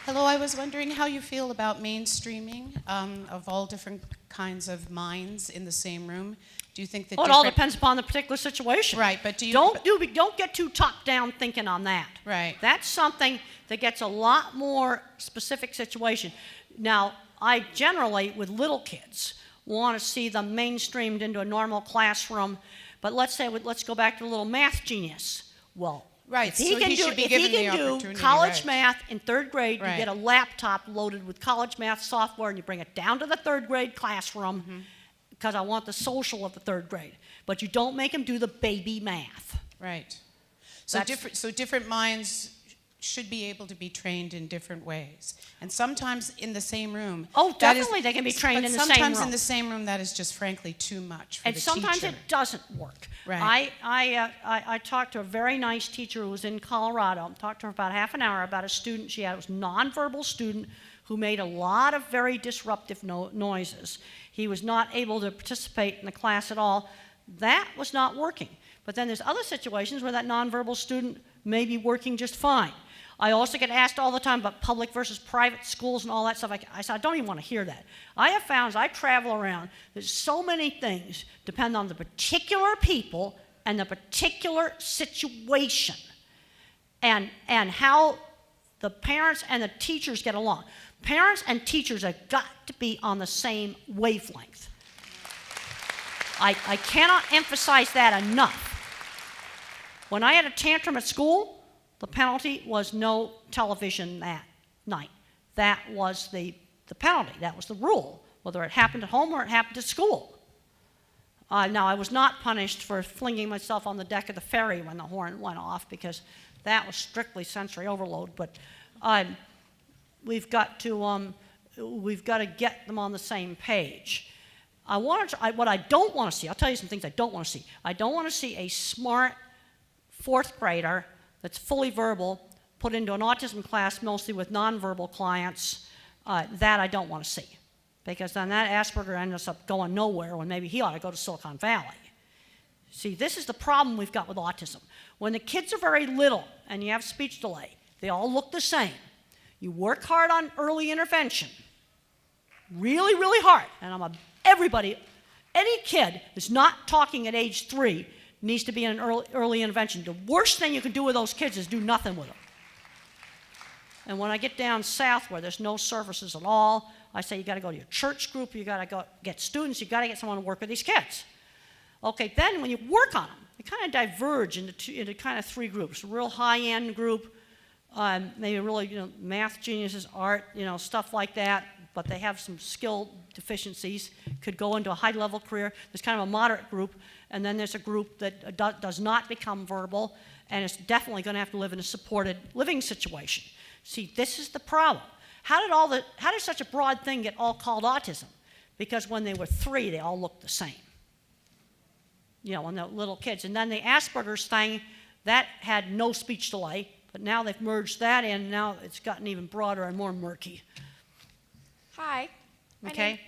Hello, I was wondering how you feel about mainstreaming of all different kinds of minds in the same room. Do you think that Well, it all depends upon the particular situation. Right, but do you... Don't get too top-down thinking on that. Right. That's something that gets a lot more specific situation. Now, I generally, with little kids, want to see them mainstreamed into a normal classroom. But let's go back to the little math genius. Well, Right, if he so can he do, should be if given he the can do opportunity, college right. math in 3rd grade, Right. you get a laptop loaded with college math software, and you bring it down to the 3rd grade classroom, Mm-hmm. because I want the social of the 3rd grade. But you don't make him do the baby math. Right. So That's- different minds should be able to be trained in different ways. And sometimes in the same room... Oh, that is- definitely they can be trained but in the same sometimes in room. the same room, that is just frankly too much for And the sometimes teacher. it doesn't work. Right. I talked to a very nice teacher who was in Colorado. I talked to her about half an hour about a student she had. It was a nonverbal student who made a lot of very disruptive noises. He was not able to participate in the class at all. That was not working. But then there's other situations where that nonverbal student may be working just fine. I also get asked all the time about public versus private schools and all that stuff. I said, I don't even want to hear that. I have found as I travel around that so many things depend on the particular people and the particular situation and how the parents and the teachers get along. Parents and teachers have got to be on the same wavelength. I cannot emphasize that enough. When I had a tantrum at school, the penalty was no television that night. That was the penalty. That was the rule, whether it happened at home or it happened at school. Now, I was not punished for flinging myself on the deck of the ferry when the horn went off, because that was strictly sensory overload. But we've got to get them on the same page. What I don't want to see, I'll tell you some things I don't want to see. I don't want to see a smart 4th grader that's fully verbal put into an autism class mostly with nonverbal clients. That I don't want to see, because then that Asperger ends up going nowhere when maybe he ought to go to Silicon Valley. See, this is the problem we've got with autism. When the kids are very little and you have speech delay, they all look the same. You work hard on early intervention, really, really hard. And any kid that's not talking at age 3 needs to be in an early intervention. The worst thing you can do with those kids is do nothing with them. And when I get down south where there's no services at all, I say you got to go to your church group, you got to go get students, you got to get someone to work with these kids. Okay, then when you work on them, they kind of diverge into kind of 3 groups. A real high-end group, maybe really math geniuses, art, stuff like that, but they have some skill deficiencies, could go into a high-level career. There's kind of a moderate group, and then there's a group that does not become verbal, and is definitely going to have to live in a supported living situation. See, this is the problem. How did such a broad thing get all called autism? Because when they were 3, they all looked the same. When they're little kids. And then the Asperger's thing, that had no speech delay, but now they've merged that in, and now it's gotten even broader and more murky. Hi. Okay?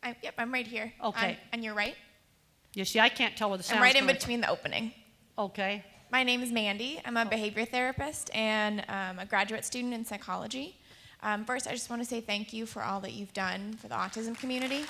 Yep, I'm right here. Okay. And you're right. You see, I can't tell where the sound's I'm right in coming between the opening. from. Okay. My name is Mandy. I'm a behavior therapist and a graduate student in psychology. First, I just want to say thank you for all that you've done for the autism community.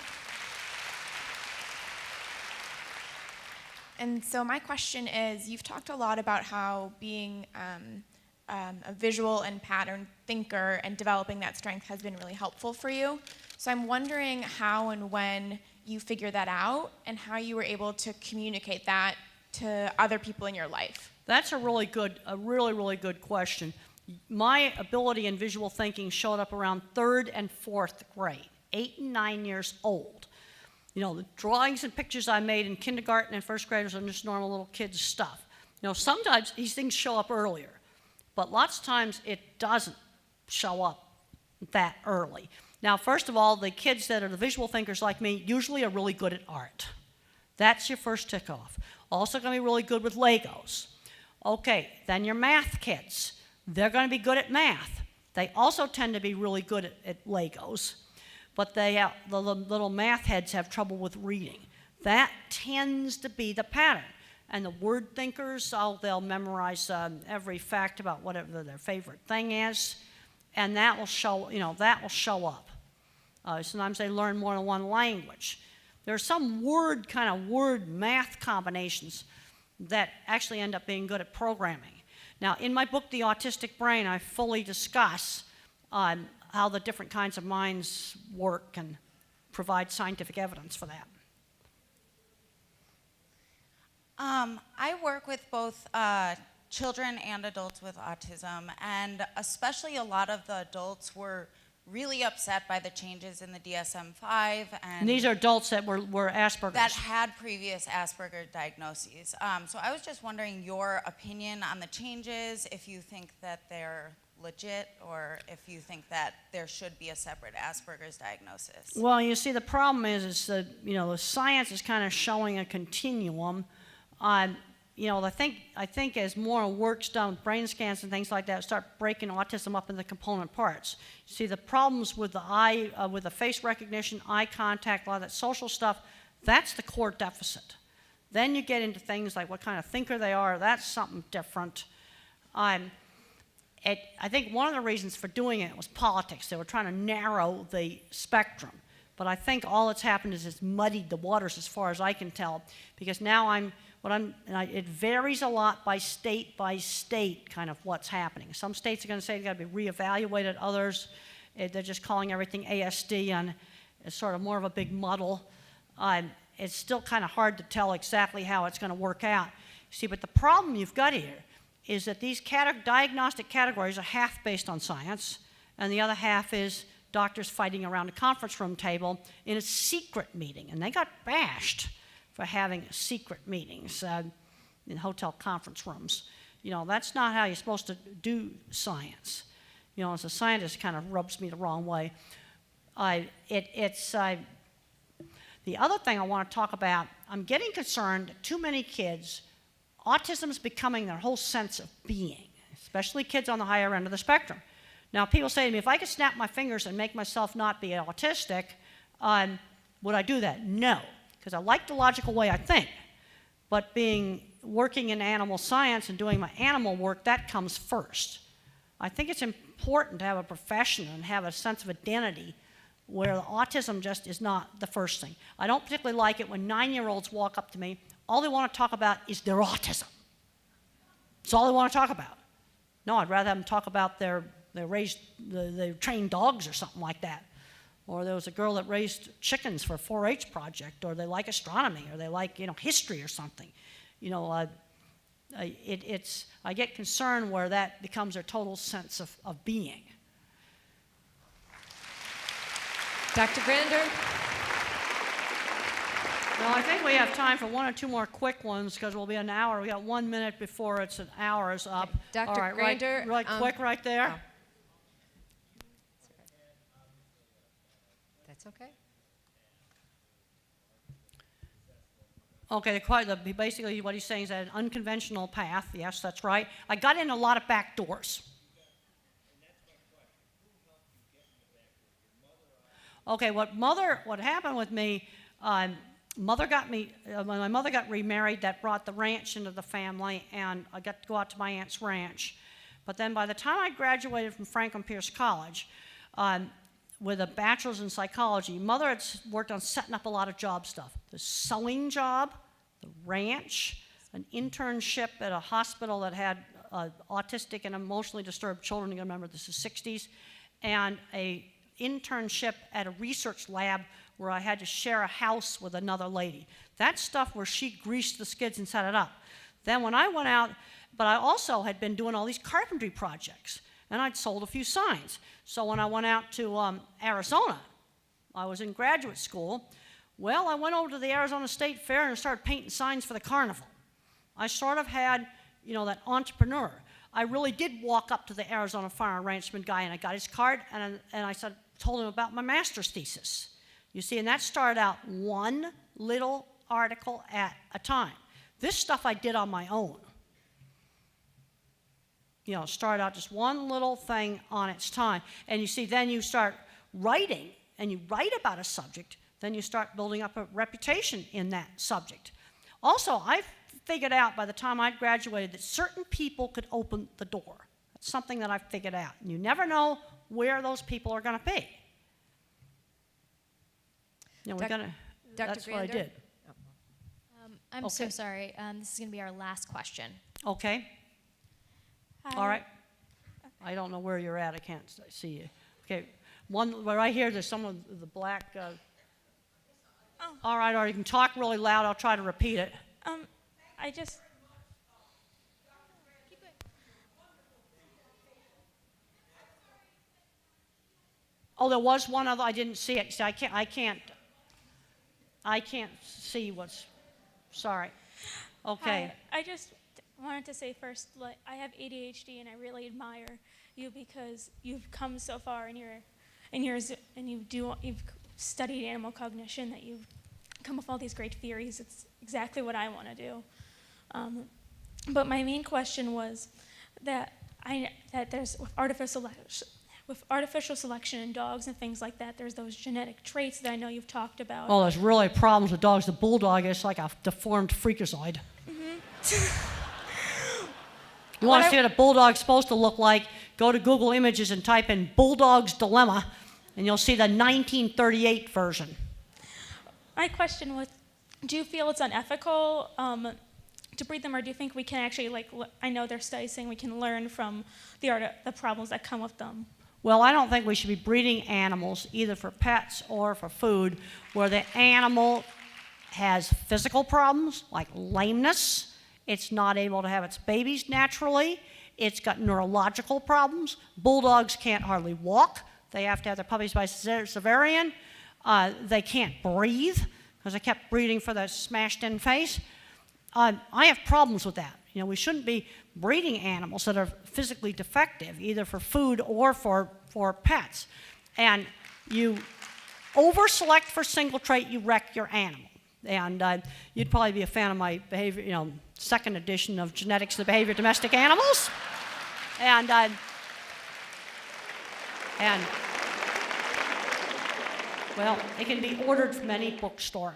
And so my question is, you've talked a lot about how being a visual and pattern thinker and developing that strength has been really helpful for you. So I'm wondering how and when you figured that out and how you were able to communicate that to other people in your life. That's a really good question. My ability in visual thinking showed up around 3rd and 4th grade, 8 and 9 years old. You know, the drawings and pictures I made in kindergarten and first graders are just normal little kids' stuff. You know, sometimes these things show up earlier, but lots of times it doesn't show up that early. Now, first of all, the kids that are the visual thinkers like me usually are really good at art. That's your first tick off. Also going to be really good with Legos. Okay, then your math kids. They're going to be good at math. They also tend to be really good at Legos, but the little math heads have trouble with reading. That tends to be the pattern. And the word thinkers, they'll memorize every fact about whatever their favorite thing is, and that will show up. Sometimes they learn more than one language. There are some word math combinations that actually end up being good at programming. Now, in my book, The Autistic Brain, I fully discuss how the different kinds of minds work and provide scientific evidence for that. I work with both children and adults with autism, and especially a lot of the adults were really upset by the changes in the DSM-5. And these are adults that were Asperger's. That had previous Asperger diagnoses. So I was just wondering your opinion on the changes, if you think that they're legit, or if you think that there should be a separate Asperger's diagnosis. Well, you see, the problem is that, the science is kind of showing a continuum. I think as more work's done with brain scans and things like that, start breaking autism up into component parts. You see, the problems with the eye, with the face recognition, eye contact, a lot of that social stuff, that's the core deficit. Then you get into things like what kind of thinker they are. That's something different. I think one of the reasons for doing it was politics. They were trying to narrow the spectrum. But I think all that's happened is it's muddied the waters as far as I can tell, because now it varies a lot by state, kind of what's happening. Some states are going to say they've got to be reevaluated. Others, they're just calling everything ASD, and it's sort of more of a big muddle. It's still kind of hard to tell exactly how it's going to work out. See, but the problem you've got here is that these diagnostic categories are half based on science, and the other half is doctors fighting around a conference room table in a secret meeting, and they got bashed for having secret meetings in hotel conference rooms. That's not how you're supposed to do science. As a scientist, it kind of rubs me the wrong way. The other thing I want to talk about, I'm getting concerned that too many kids, autism is becoming their whole sense of being, especially kids on the higher end of the spectrum. Now, people say to me, if I could snap my fingers and make myself not be autistic, would I do that? No, because I like the logical way I think. But working in animal science and doing my animal work, that comes first. I think it's important to have a profession and have a sense of identity where autism just is not the first thing. I don't particularly like it when 9-year-olds walk up to me, all they want to talk about is their autism. That's all they want to talk about. No, I'd rather have them talk about they trained dogs or something like that. Or there was a girl that raised chickens for a 4-H project, or they like astronomy, or they like history or something. I get concerned where that becomes their total sense of being. Dr. Grandin? Well, I think we have time for 1 or 2 more quick ones because we'll be an hour. We got 1 minute before it's an hour is up. Dr. All right, Grandin, right quick right there. Oh. That's okay. Okay, basically what he's saying is that an unconventional path. Yes, that's right. I got in a lot of back doors. Okay, what happened with me, when my mother got remarried, that brought the ranch into the family, and I got to go out to my aunt's ranch. But then by the time I graduated from Franklin Pierce College, with a bachelor's in psychology, Mother had worked on setting up a lot of job stuff. The sewing job, the ranch, an internship at a hospital that had autistic and emotionally disturbed children. You remember this is 60s, and a internship at a research lab where I had to share a house with another lady. That's stuff where she greased the skids and set it up. Then when I went out, but I also had been doing all these carpentry projects, and I'd sold a few signs. So when I went out to Arizona, I was in graduate school. Well, I went over to the Arizona State Fair and started painting signs for the carnival. I sort of had, that entrepreneur. I really did walk up to the Arizona Farm and Ranchman guy, and I got his card, and I told him about my master's thesis. You see, and that started out one little article at a time. This stuff I did on my own. Started out just one little thing on its time. And you see, then you start writing, and you write about a subject, then you start building up a reputation in that subject. Also, I figured out by the time I graduated that certain people could open the door. That's something that I figured out. And you never know where those people are going to be. That's what I did. I'm so sorry. This is going to be our last question. Okay. All right. I don't know where you're at. I can't see you. Okay. Right here, there's some of the black. All right, or you can talk really loud. I'll try to repeat it. I just. Oh, there was one other. I didn't see it. See, I can't see what's. Sorry. Okay. Hi, I just wanted to say first, I have ADHD, and I really admire you because you've come so far you've studied animal cognition, that you've come up with all these great theories. It's exactly what I want to do. But my main question was that there's with artificial selection in dogs and things like that, there's those genetic traits that I know you've talked about. Oh, there's really problems with dogs. The bulldog is like a deformed freakazoid. You want to see what a bulldog's supposed to look like? Go to Google Images and type in Bulldog's Dilemma, and you'll see the 1938 version. My question was, do you feel it's unethical to breed them, or do you think we can actually, I know there's studies saying we can learn from the problems that come with them? Well, I don't think we should be breeding animals, either for pets or for food, where the animal has physical problems, like lameness. It's not able to have its babies naturally. It's got neurological problems. Bulldogs can't hardly walk. They have to have their puppies by cesarean. They can't breathe because they kept breeding for the smashed-in face. I have problems with that. We shouldn't be breeding animals that are physically defective, either for food or for pets. And you over-select for single trait, you wreck your animal. And you'd probably be a fan of my behavior, second edition of Genetics, the Behavior of Domestic Animals. And well, it can be ordered from any bookstore.